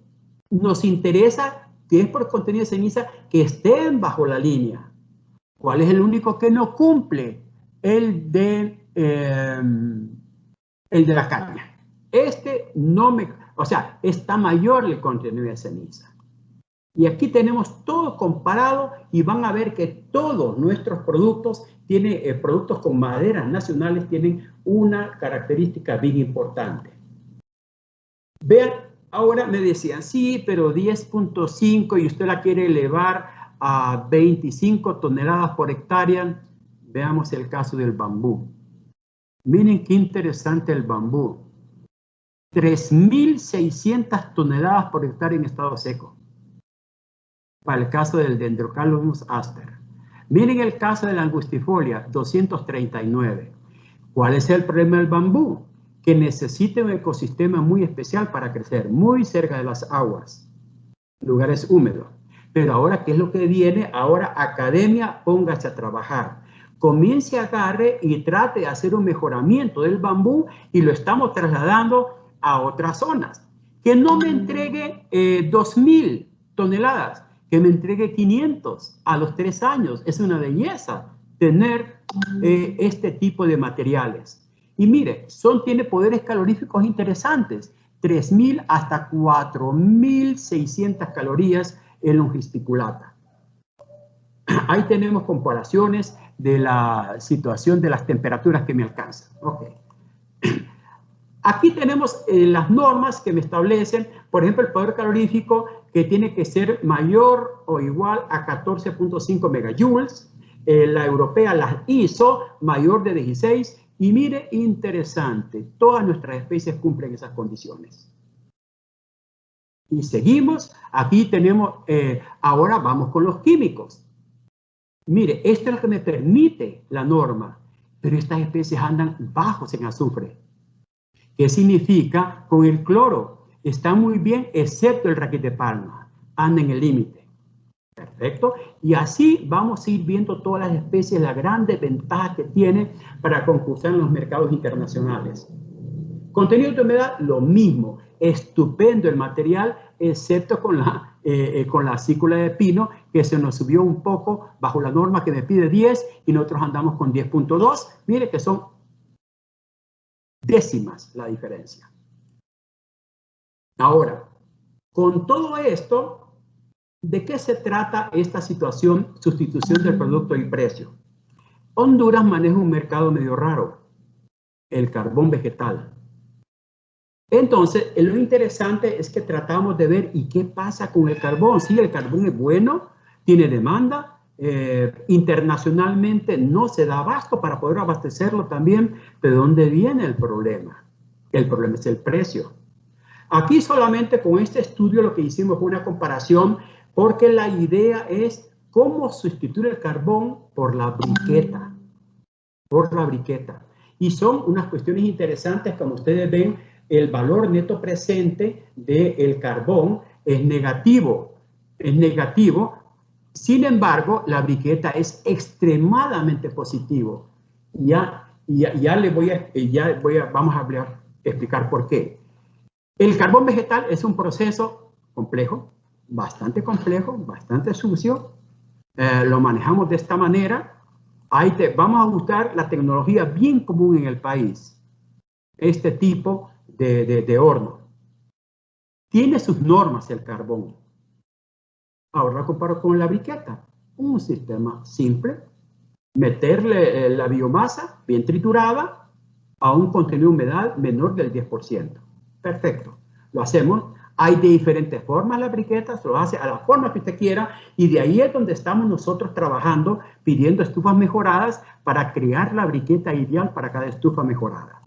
[SPEAKER 2] nos interesa, que es por contenido de ceniza, que estén bajo la línea. ¿Cuál es el único que no cumple? El de la caña. Está mayor el contenido de ceniza. Y aquí tenemos todo comparado y van a ver que todos nuestros productos productos con maderas nacionales tienen una característica bien importante. Vean, ahora me decían, sí, pero 10.5 y usted la quiere elevar a 25 toneladas por hectárea. Veamos el caso del bambú. Miren qué interesante el bambú. 3.600 toneladas por hectárea en estado seco. Para el caso del Dendrocalamus aster. Miren el caso de la angustifolia, 239. ¿Cuál es el problema del bambú? Que necesita un ecosistema muy especial para crecer, muy cerca de las aguas, lugares húmedos. Pero ahora, ¿qué es lo que viene? Ahora, academia, póngase a trabajar. Comience, agarre y trate de hacer un mejoramiento del bambú y lo estamos trasladando a otras zonas. Que no me entregue 2.000 toneladas, que me entregue 500 a los 3 años. Es una belleza tener este tipo de materiales. Y mire, tiene poderes caloríficos interesantes, 3.000 hasta 4.600 calorías en longisticulata. Ahí tenemos comparaciones de la situación de las temperaturas que me alcanzan. Okay. Aquí tenemos las normas que me establecen, por ejemplo, el poder calorífico que tiene que ser mayor o igual a 14.5 megajoules, la europea, la ISO, mayor de 16, y mire, interesante, todas nuestras especies cumplen esas condiciones. Y seguimos, aquí tenemos, ahora vamos con los químicos. Mire, esto es lo que me permite la norma, pero estas especies andan bajos en azufre. ¿Qué significa? Con el cloro está muy bien, excepto el raquete de palma, anda en el límite. Perfecto. Y así vamos a ir viendo todas las especies, la gran desventaja que tiene para concursar en los mercados internacionales. Contenido de humedad, lo mismo. Estupendo el material, excepto con la cícula de pino, que se nos subió un poco bajo la norma que me pide 10 y nosotros andamos con 10.2. Mire que son décimas la diferencia. Ahora, con todo esto, ¿de qué se trata esta situación, sustitución del producto y precio? Honduras maneja un mercado medio raro, el carbón vegetal. Entonces, lo interesante es que tratamos de ver ¿y qué pasa con el carbón? Sí, el carbón es bueno, tiene demanda, internacionalmente no se da abasto para poder abastecerlo también. ¿De dónde viene el problema? El problema es el precio. Aquí solamente con este estudio lo que hicimos fue una comparación porque la idea es cómo sustituir el carbón por la briqueta. Y son unas cuestiones interesantes, como ustedes ven, el valor neto presente del carbón es negativo. Sin embargo, la briqueta es extremadamente positivo. Vamos a explicar por qué. El carbón vegetal es un proceso complejo, bastante sucio. Lo manejamos de esta manera. Vamos a buscar la tecnología bien común en el país. Este tipo de horno. Tiene sus normas el carbón. Ahora lo comparo con la briqueta. Un sistema simple, meterle la biomasa bien triturada a un contenido de humedad menor del 10%. Perfecto, lo hacemos. Hay de diferentes formas la briqueta, se lo hace a la forma que usted quiera, y de ahí es donde estamos nosotros trabajando, pidiendo estufas mejoradas para crear la briqueta ideal para cada estufa mejorada.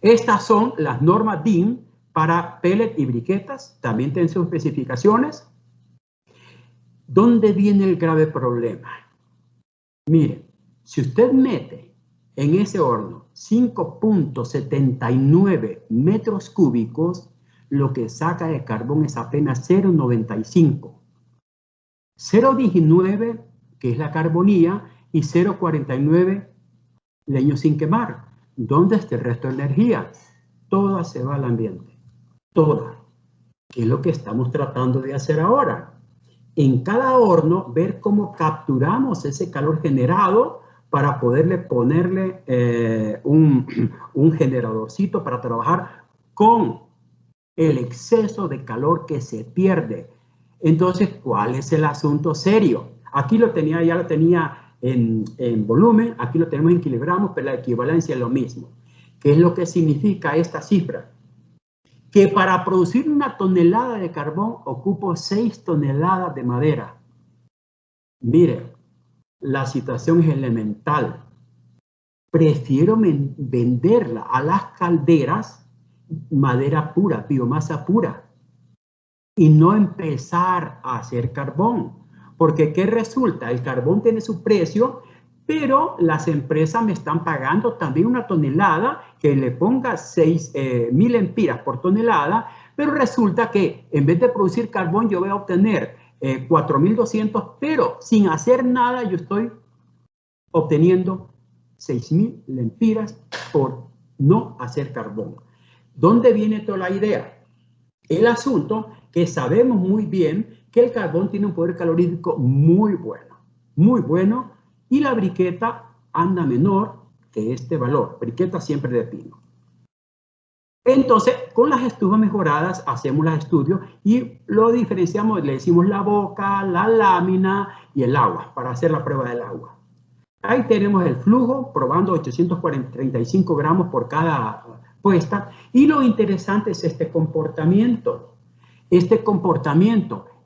[SPEAKER 2] Estas son las normas DIN para pellet y briquetas, también tienen sus especificaciones. ¿Dónde viene el grave problema? Miren, si usted mete en ese horno 5.79 metros cúbicos, lo que saca de carbón es apenas 0.95. 0.19, que es la carbonía, y 0.49 leño sin quemar. ¿Dónde está el resto de energía? Toda se va al ambiente. Toda. ¿Qué es lo que estamos tratando de hacer ahora? En cada horno, ver cómo capturamos ese calor generado para ponerle un generadorcito para trabajar con el exceso de calor que se pierde. Entonces, ¿cuál es el asunto serio? Aquí lo tenía, ya lo tenía en volumen, aquí lo tenemos en kilogramos, pero la equivalencia es lo mismo. ¿Qué es lo que significa esta cifra? Que para producir 1 tonelada de carbón ocupo 6 toneladas de madera. Mire, la situación es elemental. Prefiero venderla a las calderas madera pura, biomasa pura, y no empezar a hacer carbón. Porque ¿qué resulta? El carbón tiene su precio, pero las empresas me están pagando también 1 tonelada que le ponga 6.000 lempiras por tonelada, pero resulta que en vez de producir carbón yo voy a obtener 4.200, pero sin hacer nada yo estoy obteniendo 6.000 lempiras por no hacer carbón. ¿Dónde viene toda la idea? El asunto que sabemos muy bien que el carbón tiene un poder calorífico muy bueno, y la briqueta anda menor que este valor, briqueta siempre de pino. Entonces, con las estufas mejoradas hacemos los estudios y lo diferenciamos, le decimos la boca, la lámina y el agua para hacer la prueba del agua. Ahí tenemos el flujo probando 835 gramos por cada puesta, y lo interesante es este comportamiento.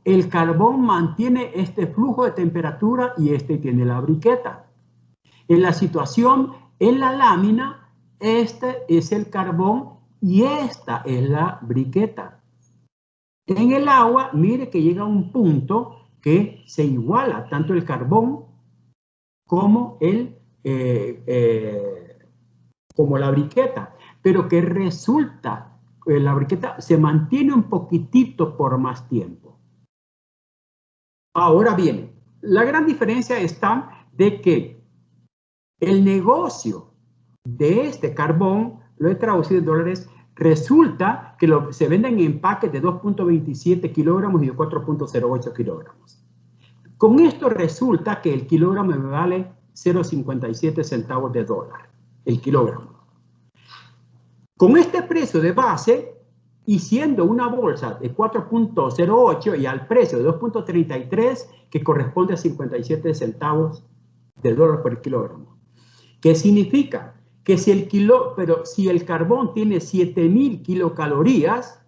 [SPEAKER 2] El carbón mantiene este flujo de temperatura y este tiene la briqueta. En la situación, en la lámina, este es el carbón y esta es la briqueta. En el agua, mire que llega a un punto que se iguala tanto el carbón como la briqueta, pero que resulta, la briqueta se mantiene un poquitito por más tiempo. Ahora bien, la gran diferencia está de que el negocio de este carbón, lo he traducido en dólares, resulta que se venden en empaques de 2.27 kilogramos y de 4.08 kilogramos. Con esto resulta que el kilogramo me vale 0.57 centavos de dólar, el kilogramo. Con este precio de base, y siendo una bolsa de 4.08 y al precio de 2.33, que corresponde a 57 centavos de dólar por kilogramo. ¿Qué significa? Que si el carbón tiene 7.000 kilocalorías,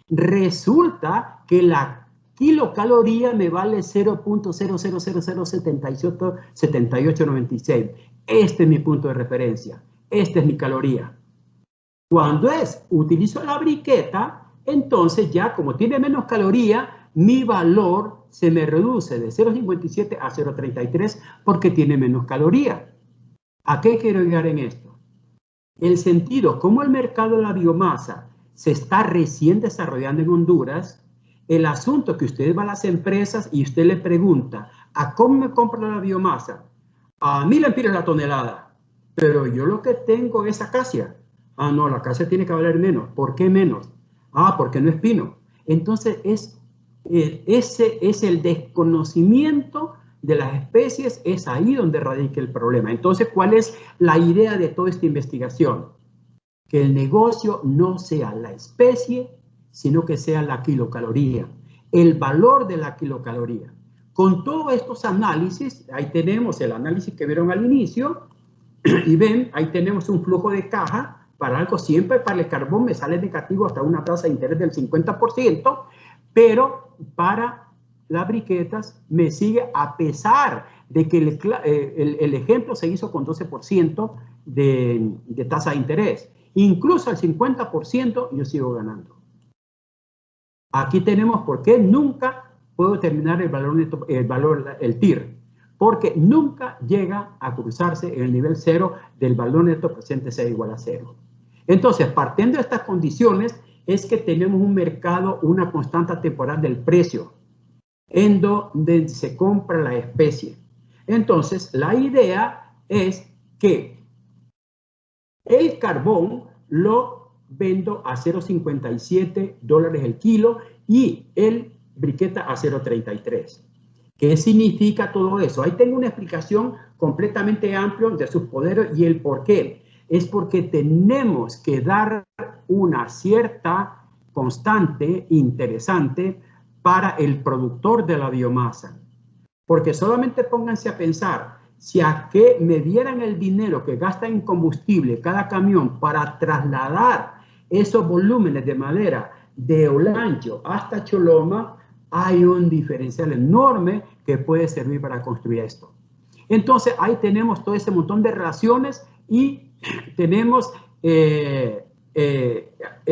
[SPEAKER 2] resulta que la kilocaloría me vale 0.00007896. Este es mi punto de referencia. Esta es mi caloría. Cuando utilizo la briqueta, entonces ya como tiene menos caloría, mi valor se me reduce de 0.57 a 0.33 porque tiene menos caloría. ¿A qué quiero llegar en esto? El sentido, como el mercado de la biomasa se está recién desarrollando en Honduras, el asunto que usted va a las empresas y usted le pregunta, ¿a cómo me compro la biomasa? A 1.000 lempiras la tonelada, pero yo lo que tengo es acacia. Ah, no, la acacia tiene que valer menos. ¿Por qué menos? Ah, porque no es pino. Entonces, ese es el desconocimiento de las especies, es ahí donde radica el problema. Entonces, ¿cuál es la idea de toda esta investigación? Que el negocio no sea la especie, sino que sea la kilocaloría, el valor de la kilocaloría. con todos estos análisis, ahí tenemos el análisis que vieron al inicio, y ven, ahí tenemos un flujo de caja para algo, siempre para el carbón me sale negativo hasta una tasa de interés del 50%, pero para las briquetas me sigue a pesar de que el ejemplo se hizo con 12% de tasa de interés. Incluso al 50% yo sigo ganando. Aquí tenemos por qué nunca puedo terminar el TIR, porque nunca llega a cruzarse el nivel cero del valor neto presente sea igual a cero. Entonces, partiendo de estas condiciones, es que tenemos un mercado, una constante temporal del precio, en donde se compra la especie. Entonces, la idea es que el carbón lo vendo a $0.57 el kilo y el briqueta a 0.33. ¿Qué significa todo eso? Ahí tengo una explicación completamente amplia de sus poderes y el por qué. Es porque tenemos que dar una cierta constante interesante para el productor de la biomasa. Porque solamente pónganse a pensar, si a qué me dieran el dinero que gasta en combustible cada camión para trasladar esos volúmenes de madera de Olancho hasta Choloma, hay un diferencial enorme que puede servir para construir esto. Entonces, ahí tenemos todo ese montón de relaciones y tenemos el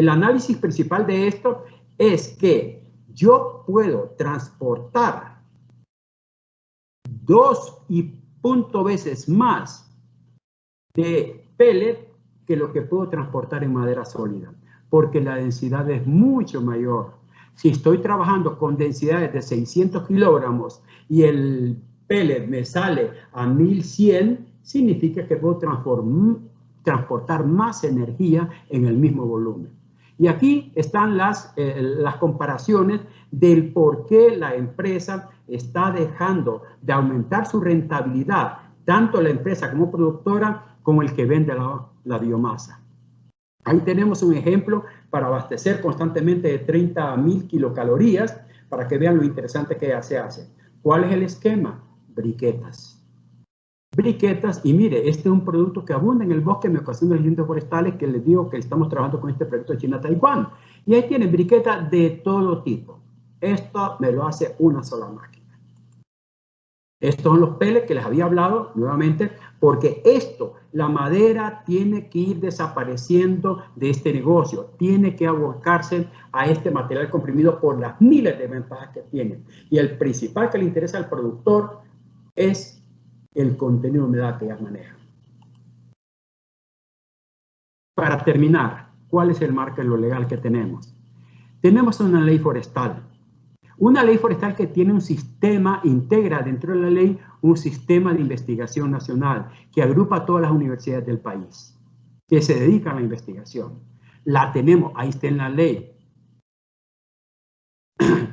[SPEAKER 2] análisis principal de esto es que yo puedo transportar 2.5 veces más de pellet que lo que puedo transportar en madera sólida, porque la densidad es mucho mayor. Si estoy trabajando con densidades de 600 kilogramos y el pellet me sale a 1100, significa que puedo transportar más energía en el mismo volumen. Y aquí están las comparaciones del por qué la empresa está dejando de aumentar su rentabilidad, tanto la empresa como productora, como el que vende la biomasa. Ahí tenemos un ejemplo para abastecer constantemente de 30.000 kilocalorías, para que vean lo interesante que ya se hace. ¿Cuál es el esquema? Briquetas. Briquetas, y mire, este es un producto que abunda en el bosque en ocasión de los incendios forestales, que les digo que estamos trabajando con este proyecto China-Taiwán. Y ahí tienen briquetas de todo tipo. Esto me lo hace una sola máquina. Estos son los pellets que les había hablado nuevamente, porque esto, la madera tiene que ir desapareciendo de este negocio, tiene que abocarse a este material comprimido por las miles de ventajas que tiene. Y el principal que le interesa al productor es el contenido de humedad que ellas manejan. Para terminar, ¿cuál es el marco en lo legal que tenemos? Tenemos una ley forestal. Una ley forestal que tiene un sistema, integra dentro de la ley un sistema de investigación nacional que agrupa a todas las universidades del país que se dedican a la investigación. La tenemos, ahí está en la ley.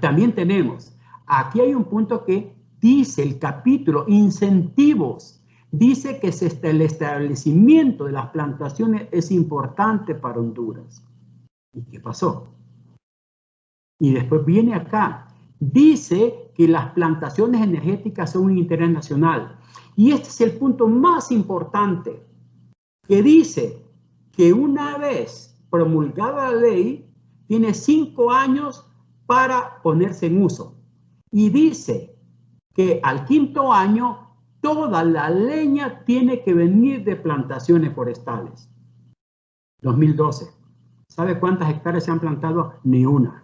[SPEAKER 2] También tenemos, aquí hay un punto que dice el capítulo, incentivos. Dice que el establecimiento de las plantaciones es importante para Honduras. ¿Y qué pasó? Y después viene acá. Dice que las plantaciones energéticas son un interés nacional. Y este es el punto más importante, que dice que una vez promulgada la ley, tiene 5 años para ponerse en uso. Y dice que al 5º año, toda la leña tiene que venir de plantaciones forestales. 2012. ¿Sabe cuántas hectáreas se han plantado? Ni una.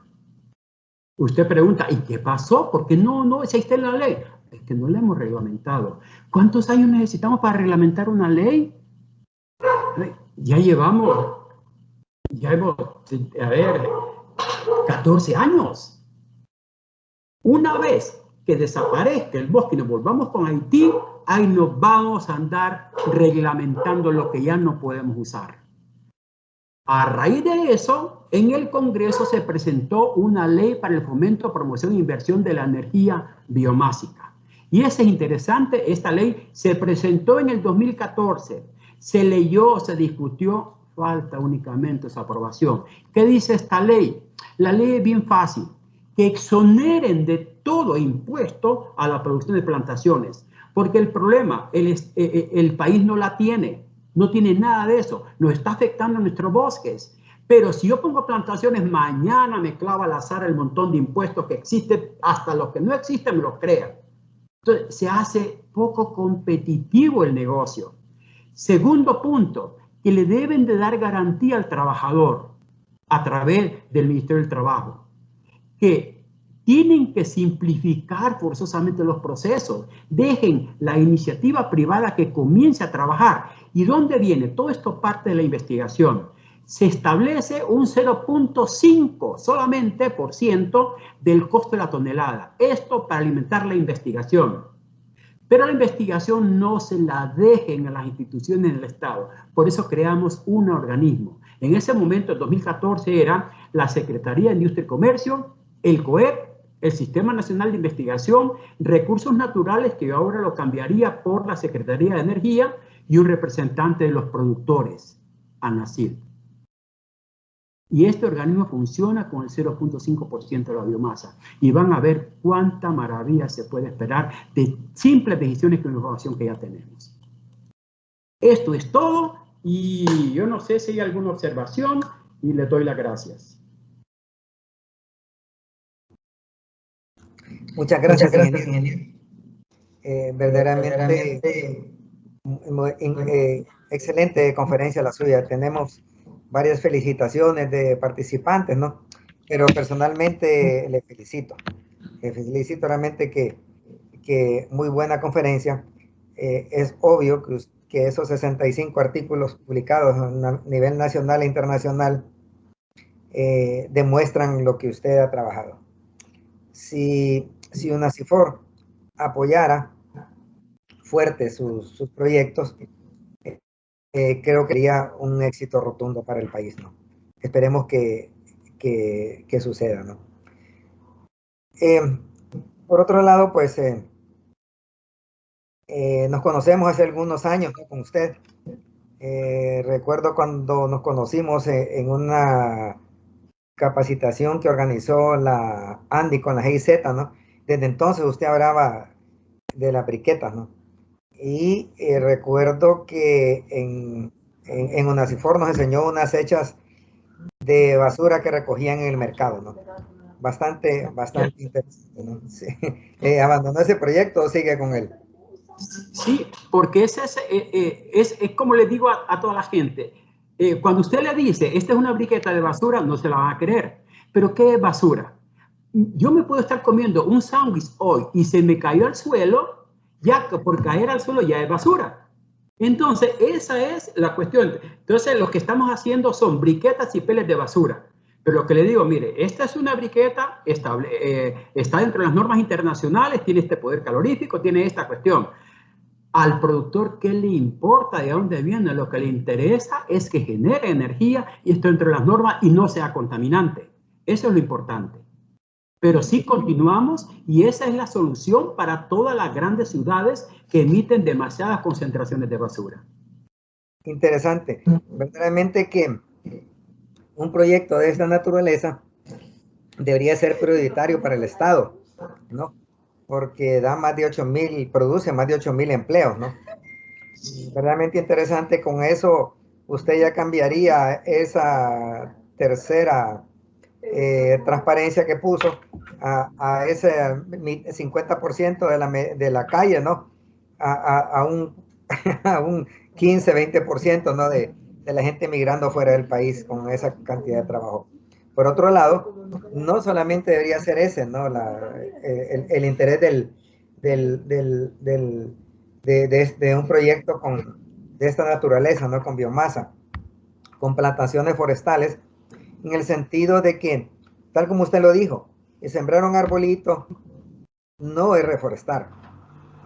[SPEAKER 2] Usted pregunta, ¿y qué pasó? Porque no, esa está en la ley. Es que no la hemos reglamentado. ¿Cuántos años necesitamos para reglamentar una ley? Ya hemos, a ver, 14 años. Una vez que desaparezca el bosque y nos volvamos con Haití, ahí nos vamos a andar reglamentando lo que ya no podemos usar. A raíz de eso, en el Congreso se presentó una ley para el fomento, promoción e inversión de la energía biomásica. Y eso es interesante, esta ley se presentó en el 2014, se leyó, se discutió, falta únicamente su aprobación. ¿Qué dice esta ley? La ley es bien fácil, que exoneren de todo impuesto a la producción de plantaciones. Porque el problema, el país no la tiene, no tiene nada de eso, nos está afectando nuestros bosques. Pero si yo pongo plantaciones, mañana me clava al azar el montón de impuestos que existen, hasta los que no existen me los crean. Entonces, se hace poco competitivo el negocio. Segundo punto, que le deben de dar garantía al trabajador a través del Ministerio del Trabajo, que tienen que simplificar forzosamente los procesos. Dejen la iniciativa privada que comience a trabajar. ¿Y dónde viene? Todo esto parte de la investigación. Se establece un 0.5 solamente por ciento del costo de la tonelada. Esto para alimentar la investigación. Pero la investigación no se la dejen a las instituciones del Estado. Por eso creamos un organismo. En ese momento, en 2014, era la Secretaría de Industria y Comercio, el COEP, el Sistema Nacional de Investigación, Recursos Naturales, que yo ahora lo cambiaría por la Secretaría de Energía, y un representante de los productores, ANACID. Y este organismo funciona con el 0.5% de la biomasa. Y van a ver cuánta maravilla se puede esperar de simples decisiones con la información que ya tenemos. Esto es todo. Y yo no sé si hay alguna observación y les doy las gracias.
[SPEAKER 1] Muchas gracias, ingeniero. Verdaderamente excelente conferencia la suya. Tenemos varias felicitaciones de participantes, ¿no? Pero personalmente le felicito. Le felicito realmente que muy buena conferencia. Es obvio que esos 65 artículos publicados a nivel nacional e internacional demuestran lo que usted ha trabajado. Si UNACIFOR apoyara fuerte sus proyectos, creo que sería un éxito rotundo para el país, ¿no? Esperemos que suceda, ¿no? Por otro lado, pues nos conocemos hace algunos años, ¿no? Con usted. Recuerdo cuando nos conocimos en una capacitación que organizó la Andy con la GIZ, ¿no? Desde entonces usted hablaba de las briquetas, ¿no? Y recuerdo que en UNACIFOR nos enseñó unas hechas de basura que recogían en el mercado, ¿no? Bastante interesante, ¿no? Sí. ¿Abandonó ese proyecto o sigue con él?
[SPEAKER 2] Sí, porque es como le digo a toda la gente. Cuando usted le dice, esta es una briqueta de basura, no se la van a creer. ¿Pero qué es basura? Yo me puedo estar comiendo un sándwich hoy y se me cayó al suelo, ya que por caer al suelo ya es basura. Entonces, esa es la cuestión. Entonces, lo que estamos haciendo son briquetas y peles de basura. Pero lo que le digo, mire, esta es una briqueta, está dentro de las normas internacionales, tiene este poder calorífico, tiene esta cuestión. Al productor, ¿qué le importa de dónde viene? Lo que le interesa es que genere energía y esto dentro de las normas y no sea contaminante. Eso es lo importante. Pero sí continuamos y esa es la solución para todas las grandes ciudades que emiten demasiadas concentraciones de basura.
[SPEAKER 1] Interesante. Verdaderamente que un proyecto de esta naturaleza debería ser prioritario para el Estado, ¿no? Porque da más de 8,000, produce más de 8,000 empleos, ¿no? Verdaderamente interesante. Con eso usted ya cambiaría esa tercera transparencia que puso a ese 50% de la calle, ¿no? A un 15-20%, ¿no? De la gente migrando fuera del país con esa cantidad de trabajo. Por otro lado, no solamente debería ser ese, ¿no? El interés de un proyecto de esta naturaleza, ¿no? Con biomasa, con plantaciones forestales, en el sentido de que, tal como usted lo dijo, sembrar un arbolito no es reforestar.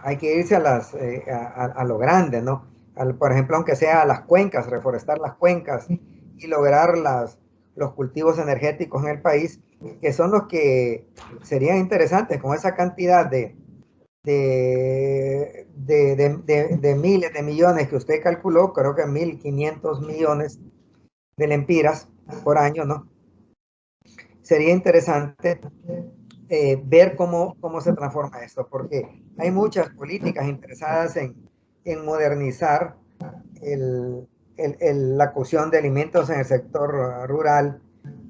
[SPEAKER 1] Hay que irse a lo grande, ¿no? Por ejemplo, aunque sea a las cuencas, reforestar las cuencas y lograr los cultivos energéticos en el país, que son los que serían interesantes con esa cantidad de miles de millones que usted calculó, creo que 1.500 millones de lempiras por año, ¿no? Sería interesante ver cómo se transforma esto, porque hay muchas políticas interesadas en modernizar la cocción de alimentos en el sector rural,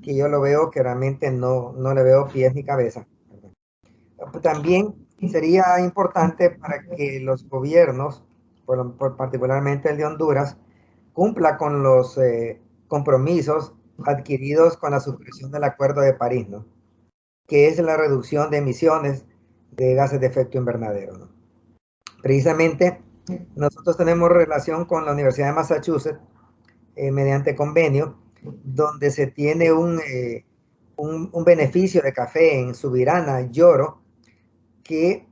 [SPEAKER 1] que yo lo veo que realmente no le veo pies ni cabeza. También sería importante para que los gobiernos, particularmente el de Honduras, cumpla con los compromisos adquiridos con la suscripción del Acuerdo de París, ¿no? Que es la reducción de emisiones de gases de efecto invernadero, ¿no? Precisamente, nosotros tenemos relación con la Universidad de Massachusetts mediante convenio, donde se tiene un beneficio de café en Subirana, Yoro, que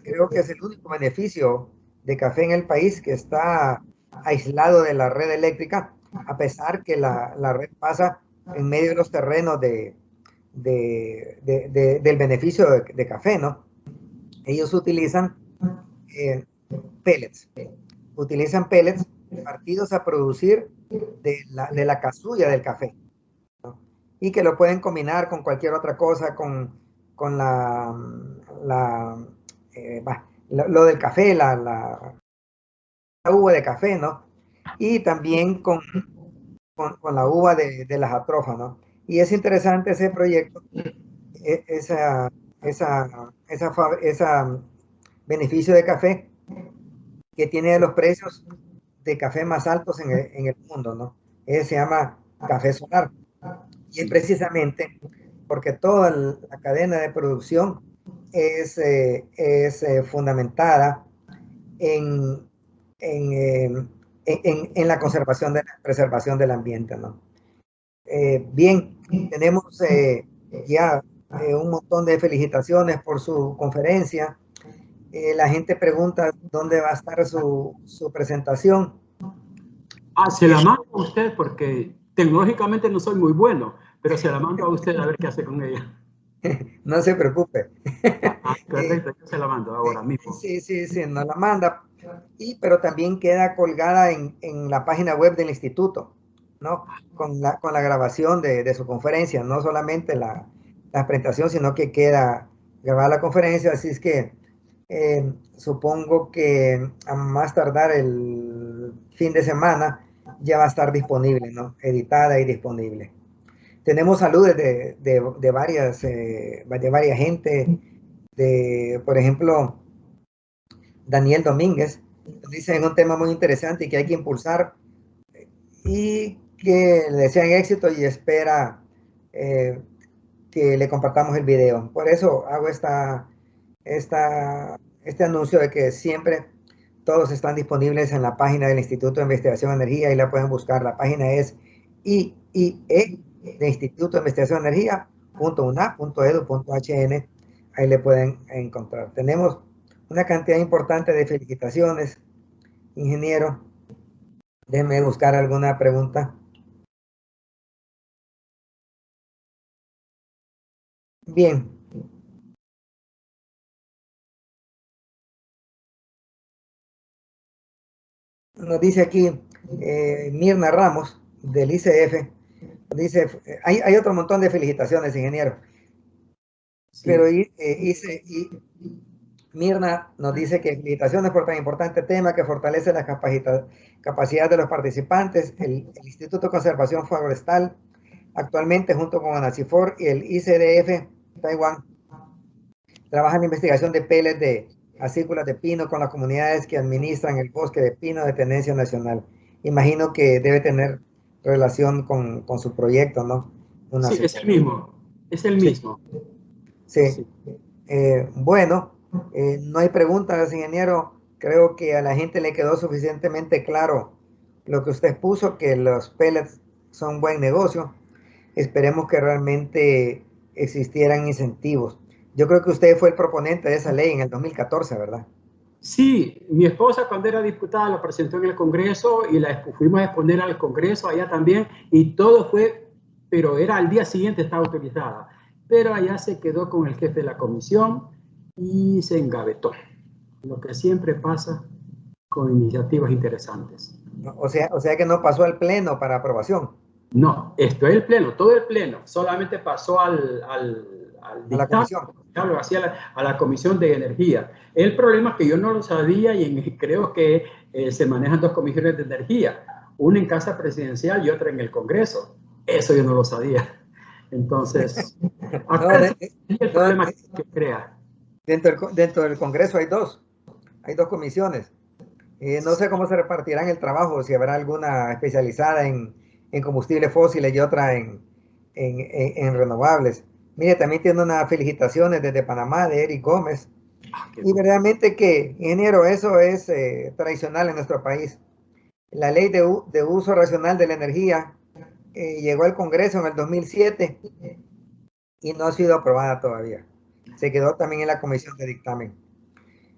[SPEAKER 1] creo que es el único beneficio de café en el país que está aislado de la red eléctrica, a pesar que la red pasa en medio de los terrenos del beneficio de café, ¿no? Ellos utilizan pellets, partidos a producir de la casulla del café, ¿no? Y que lo pueden combinar con cualquier otra cosa, con lo del café, la uva de café, ¿no? Y también con la uva de las atrofas, ¿no? Y es interesante ese proyecto, esa beneficio de café que tiene de los precios de café más altos en el mundo, ¿no? Se llama café solar. Y es precisamente porque toda la cadena de producción es fundamentada en la conservación, de la preservación del ambiente, ¿no? Bien, tenemos ya un montón de felicitaciones por su conferencia. La gente pregunta dónde va a estar su presentación.
[SPEAKER 2] Se la mando a usted porque tecnológicamente no soy muy bueno, pero se la mando a usted a ver qué hace con ella.
[SPEAKER 1] No se preocupe.
[SPEAKER 2] Correcto, yo se la mando ahora mismo.
[SPEAKER 1] Sí, nos la manda. Pero también queda colgada en la página web del instituto, ¿no? Con la grabación de su conferencia, no solamente la presentación, sino que queda grabada la conferencia, así es que supongo que a más tardar el fin de semana ya va a estar disponible, ¿no? Editada y disponible. Tenemos saludos de varias gente, por ejemplo, Daniel Domínguez, dice en un tema muy interesante y que hay que impulsar y que le desean éxito y espera que le compartamos el video. Por eso hago este anuncio de que siempre todos están disponibles en la página del Instituto de Investigación de Energía y la pueden buscar. La página es IIE de Instituto de Investigación de Energía.una.edu.hn. Ahí le pueden encontrar. Tenemos una cantidad importante de felicitaciones, ingeniero. Déjeme buscar alguna pregunta. Bien. Nos dice aquí Mirna Ramos del ICF. Dice, hay otro montón de felicitaciones, ingeniero. Sí. Pero Mirna nos dice que felicitaciones por tan importante tema que fortalece la capacidad de los participantes. El Instituto de Conservación Forestal, actualmente junto con ANACIFOR y el ICDF Taiwán, trabaja en la investigación de pellets de acículas de pino con las comunidades que administran el bosque de pino de tenencia nacional. Imagino que debe tener relación con su proyecto, ¿no?
[SPEAKER 2] Sí, es el mismo. Es el mismo.
[SPEAKER 1] Sí. Bueno, no hay preguntas, ingeniero. Creo que a la gente le quedó suficientemente claro lo que usted puso, que los pellets son buen negocio. Esperemos que realmente existieran incentivos. Yo creo que usted fue el proponente de esa ley en el 2014, ¿verdad?
[SPEAKER 2] Sí, mi esposa cuando era diputada lo presentó en el Congreso y la fuimos a exponer al Congreso allá también y todo fue, pero era al día siguiente estaba autorizada. Pero allá se quedó con el jefe de la comisión y se engavetó. Lo que siempre pasa con iniciativas interesantes.
[SPEAKER 1] O sea que no pasó al pleno para aprobación.
[SPEAKER 2] No, esto es el pleno, todo el pleno. Solamente pasó al al
[SPEAKER 1] la comisión.
[SPEAKER 2] A la Comisión de Energía. El problema es que yo no lo sabía y creo que se manejan dos comisiones de energía, una en Casa Presidencial y otra en el Congreso. Eso yo no lo sabía. Entonces, acá es el problema que crea.
[SPEAKER 1] Dentro del Congreso hay dos comisiones. No sé cómo se repartirán el trabajo, si habrá alguna especializada en combustibles fósiles y otra en renovables. Mire, también tiene unas felicitaciones desde Panamá de Eric Gómez. Y verdaderamente que, ingeniero, eso es tradicional en nuestro país. La ley de uso racional de la energía llegó al Congreso en el 2007 y no ha sido aprobada todavía. Se quedó también en la comisión de dictamen.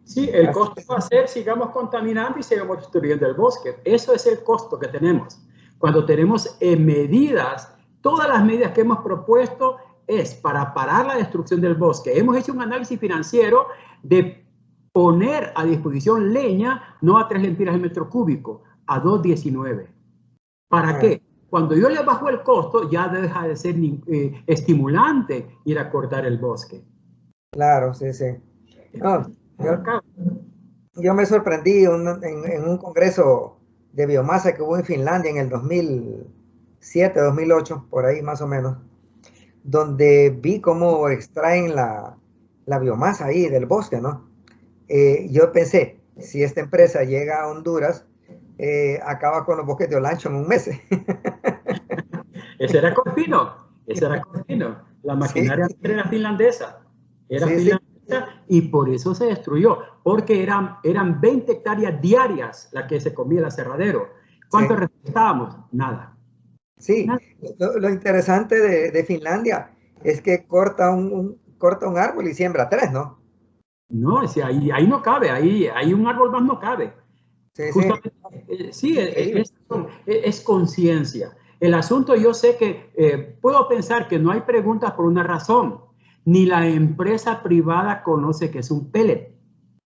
[SPEAKER 2] Sí, el costo va a ser, sigamos contaminando y sigamos destruyendo el bosque. Eso es el costo que tenemos. Cuando tenemos medidas, todas las medidas que hemos propuesto es para parar la destrucción del bosque. Hemos hecho un análisis financiero de poner a disposición leña, no a 3 lempiras el metro cúbico, a 2.19. ¿Para qué? Cuando yo le bajo el costo, ya deja de ser estimulante ir a cortar el bosque.
[SPEAKER 1] Claro, sí, sí. No, yo me sorprendí en un congreso de biomasa que hubo en Finlandia en el 2007, 2008, por ahí más o menos, donde vi cómo extraen la biomasa ahí del bosque, ¿no? Yo pensé, si esta empresa llega a Honduras, acaba con los bosques de Olancho en un mes.
[SPEAKER 2] Ese era Corfino, la maquinaria
[SPEAKER 1] Sí.
[SPEAKER 2] era finlandesa. Era
[SPEAKER 1] Sí,
[SPEAKER 2] finlandesa.
[SPEAKER 1] sí.
[SPEAKER 2] Y por eso se destruyó, porque eran 20 hectáreas diarias las que se comía el aserradero. ¿Cuánto respetábamos? Nada.
[SPEAKER 1] Sí,
[SPEAKER 2] Nada.
[SPEAKER 1] lo interesante de Finlandia es que corta un árbol y siembra 3, ¿no?
[SPEAKER 2] No, ahí no cabe, ahí un árbol más no cabe.
[SPEAKER 1] Sí,
[SPEAKER 2] justamente, sí, es conciencia. El asunto, yo sé que puedo pensar que no hay preguntas por una razón. Ni la empresa privada conoce que es un pellet.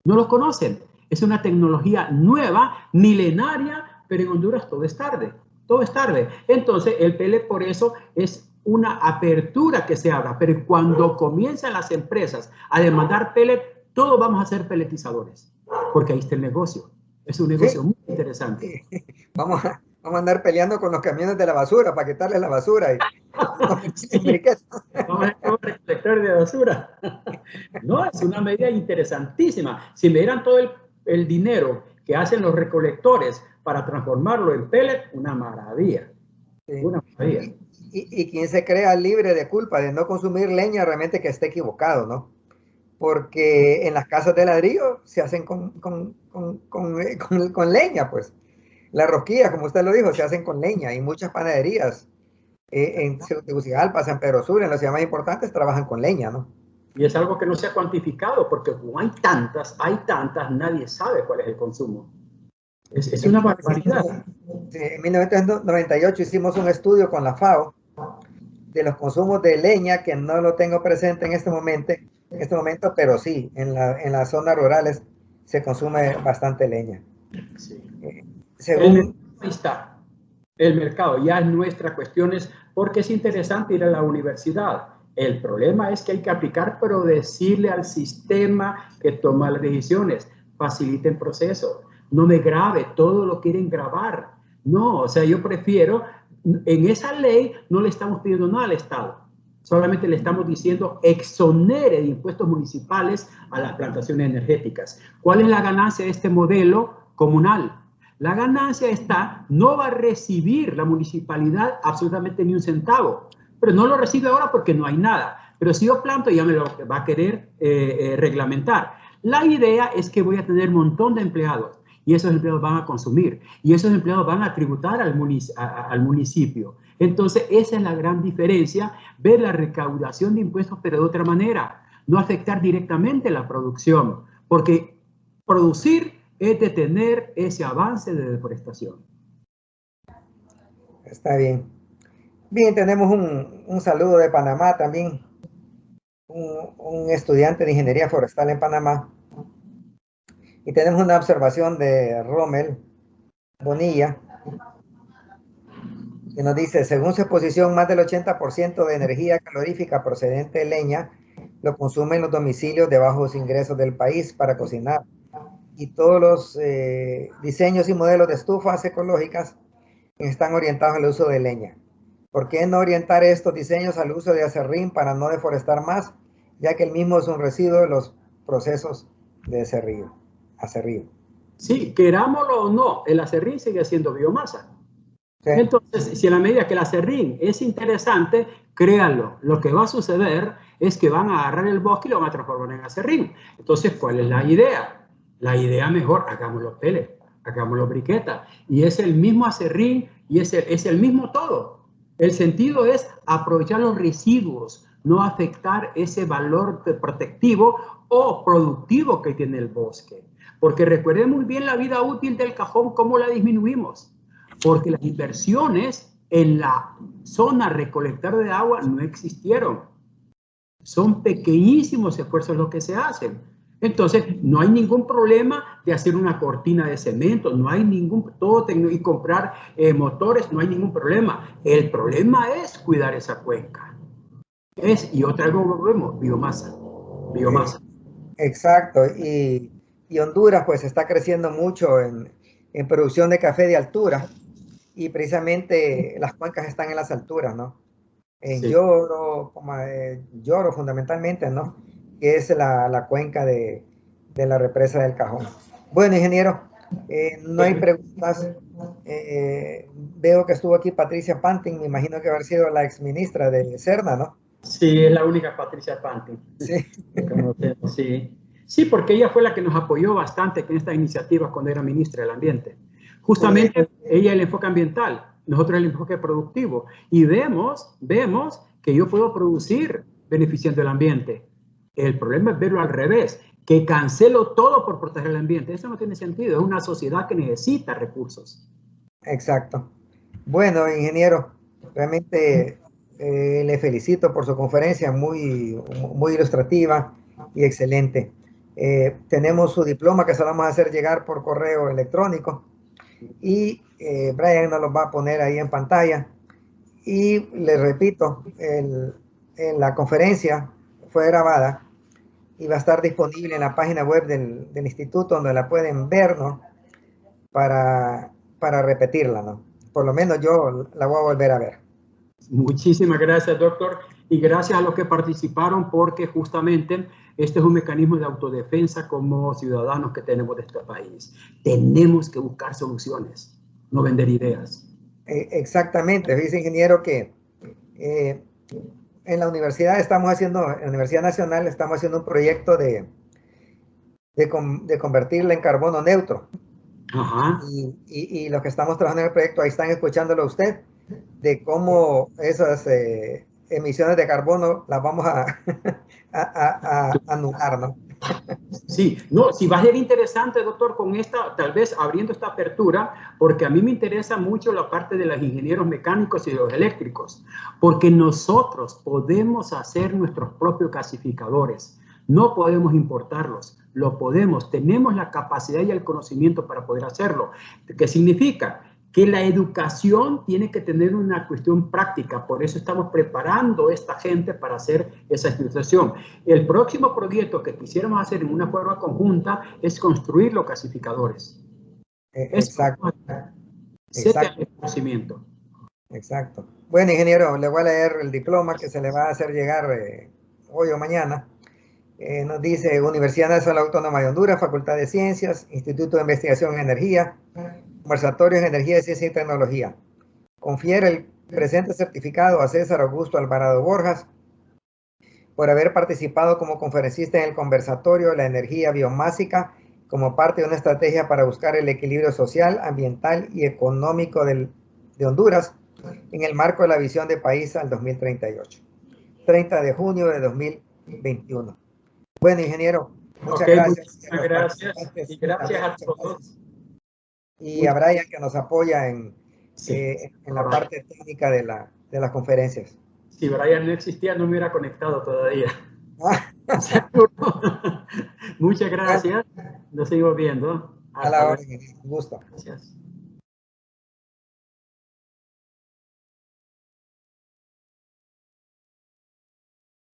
[SPEAKER 2] No lo conocen. Es una tecnología nueva, milenaria, pero en Honduras todo es tarde. Todo es tarde. Entonces, el pellet por eso es una apertura que se abra. Pero cuando comiencan las empresas a demandar pellet, todos vamos a ser pelletizadores. Porque ahí está el negocio. Es un negocio muy interesante.
[SPEAKER 1] Sí. Vamos a andar peleando con los camiones de la basura para quitarle la basura.
[SPEAKER 2] Vamos a ser un recolector de basura. No, es una medida interesantísima. Si me dieran todo el dinero que hacen los recolectores para transformarlo en pellet, una maravilla.
[SPEAKER 1] Sí.
[SPEAKER 2] Una maravilla.
[SPEAKER 1] Y quien se crea libre de culpa de no consumir leña, realmente que esté equivocado, ¿no? Porque en las casas de ladrillo se hacen con leña, pues. Las rosquillas, como usted lo dijo, se hacen con leña y muchas panaderías en Tegucigalpa, San Pedro Sur, en las ciudades más importantes, trabajan con leña, ¿no?
[SPEAKER 2] Y es algo que no se ha cuantificado, porque como hay tantas, nadie sabe cuál es el consumo. Es una barbaridad.
[SPEAKER 1] En 1998 hicimos un estudio con la FAO de los consumos de leña, que no lo tengo presente en este momento, pero sí, en las zonas rurales se consume bastante leña.
[SPEAKER 2] Sí.
[SPEAKER 1] Según...
[SPEAKER 2] Ahí está. El mercado ya es nuestra cuestión, porque es interesante ir a la universidad. El problema es que hay que aplicar, pero decirle al sistema que toma las decisiones, faciliten procesos. No me grabe, todo lo quieren grabar. No, o sea, yo prefiero, en esa ley no le estamos pidiendo nada al Estado. Solamente le estamos diciendo exonere de impuestos municipales a las plantaciones energéticas. ¿Cuál es la ganancia de este modelo comunal? La ganancia está, no va a recibir la municipalidad absolutamente ni un centavo, pero no lo recibe ahora porque no hay nada. Pero si yo planto, ya me lo va a querer reglamentar. La idea es que voy a tener un montón de empleados y esos empleados van a consumir y esos empleados van a tributar al municipio. Entonces, esa es la gran diferencia, ver la recaudación de impuestos, pero de otra manera, no afectar directamente la producción, porque producir es detener ese avance de deforestación.
[SPEAKER 1] Está bien. Bien, tenemos un saludo de Panamá también. Un estudiante de ingeniería forestal en Panamá. Y tenemos una observación de Rommel Bonilla, que nos dice, según su exposición, más del 80% de energía calorífica procedente de leña lo consumen en los domicilios de bajos ingresos del país para cocinar. Y todos los diseños y modelos de estufas ecológicas están orientados al uso de leña. ¿Por qué no orientar estos diseños al uso de aserrín para no deforestar más, ya que el mismo es un residuo de los procesos de aserrío?
[SPEAKER 2] Sí, querámoslo o no, el aserrín sigue siendo biomasa. Sí. Entonces, si a la medida que el aserrín es interesante, créanlo, lo que va a suceder es que van a agarrar el bosque y lo van a transformar en aserrín. Entonces, ¿cuál es la idea? La idea mejor, hagámoslo pellets, hagámoslo briqueta. Y es el mismo aserrín y es el mismo todo. El sentido es aprovechar los residuos, no afectar ese valor protectivo o productivo que tiene el bosque. Porque recuerden muy bien la vida útil del cajón, cómo la disminuimos. Porque las inversiones en la zona recolectora de agua no existieron. Son pequeñísimos esfuerzos los que se hacen. Entonces, no hay ningún problema de hacer una cortina de cemento, no hay ningún, y comprar motores, no hay ningún problema. El problema es cuidar esa cuenca. Y otra algo vemos, biomasa.
[SPEAKER 1] Exacto, y Honduras pues está creciendo mucho en producción de café de altura, y precisamente las cuencas están en las alturas, ¿no? En sí. Lloro fundamentalmente, ¿no? Que es la cuenca de la represa del Cajón. Bueno, ingeniero, no hay preguntas. Veo que estuvo aquí Patricia Pantin, me imagino que haber sido la exministra de Serna, ¿no?
[SPEAKER 2] Sí, es la única Patricia Pantin.
[SPEAKER 1] Sí.
[SPEAKER 2] Sí. Sí, porque ella fue la que nos apoyó bastante en estas iniciativas cuando era ministra del Ambiente. Justamente ella el enfoque ambiental, nosotros el enfoque productivo. Y vemos que yo puedo producir beneficiando el ambiente. El problema es verlo al revés, que cancelo todo por proteger el ambiente. Eso no tiene sentido, es una sociedad que necesita recursos.
[SPEAKER 1] Exacto. Bueno, ingeniero, realmente le felicito por su conferencia, muy ilustrativa y excelente. Tenemos su diploma que se lo vamos a hacer llegar por correo electrónico. Y Brian nos lo va a poner ahí en pantalla. Y les repito, la conferencia fue grabada y va a estar disponible en la página web del instituto, donde la pueden ver, ¿no? Para repetirla, ¿no? Por lo menos yo la voy a volver a ver.
[SPEAKER 2] Muchísimas gracias, doctor. Y gracias a los que participaron, porque justamente este es un mecanismo de autodefensa como ciudadanos que tenemos de este país. Tenemos que buscar soluciones, no vender ideas.
[SPEAKER 1] Exactamente. Dice, ingeniero, que en la universidad en la Universidad Nacional estamos haciendo un proyecto de convertirla en carbono neutro.
[SPEAKER 2] Ajá.
[SPEAKER 1] Y los que estamos trabajando en el proyecto, ahí están escuchándolo a usted, de cómo esas emisiones de carbono las vamos a anular, ¿no?
[SPEAKER 2] Sí, no, si va a ser interesante, doctor, con esta, tal vez abriendo esta apertura, porque a mí me interesa mucho la parte de los ingenieros mecánicos y los eléctricos, porque nosotros podemos hacer nuestros propios gasificadores, no podemos importarlos, lo podemos, tenemos la capacidad y el conocimiento para poder hacerlo. ¿Qué significa? Que la educación tiene que tener una cuestión práctica, por eso estamos preparando a esta gente para hacer esa institución. El próximo proyecto que quisiéramos hacer en una forma conjunta es construir los gasificadores.
[SPEAKER 1] Exacto.
[SPEAKER 2] El conocimiento.
[SPEAKER 1] Exacto. Bueno, ingeniero, le voy a leer el diploma que se le va a hacer llegar hoy o mañana. Nos dice Universidad Nacional Autónoma de Honduras, Facultad de Ciencias, Instituto de Investigación en Energía, Conversatorio en Energía, Ciencia y Tecnología. Confiere el presente certificado a César Augusto Alvarado Borjas por haber participado como conferencista en el conversatorio La Energía Biomásica como parte de una estrategia para buscar el equilibrio social, ambiental y económico de Honduras en el marco de la visión de país al 2038. 30 de junio de 2021. Bueno, ingeniero, muchas gracias.
[SPEAKER 2] Muchas gracias. Y gracias a todos.
[SPEAKER 1] Y a Brian, que nos apoya en la parte técnica de las conferencias.
[SPEAKER 2] Si Brian no existía, no me hubiera conectado todavía. Muchas gracias. Nos seguimos viendo.
[SPEAKER 1] A la hora, un gusto.
[SPEAKER 2] Gracias.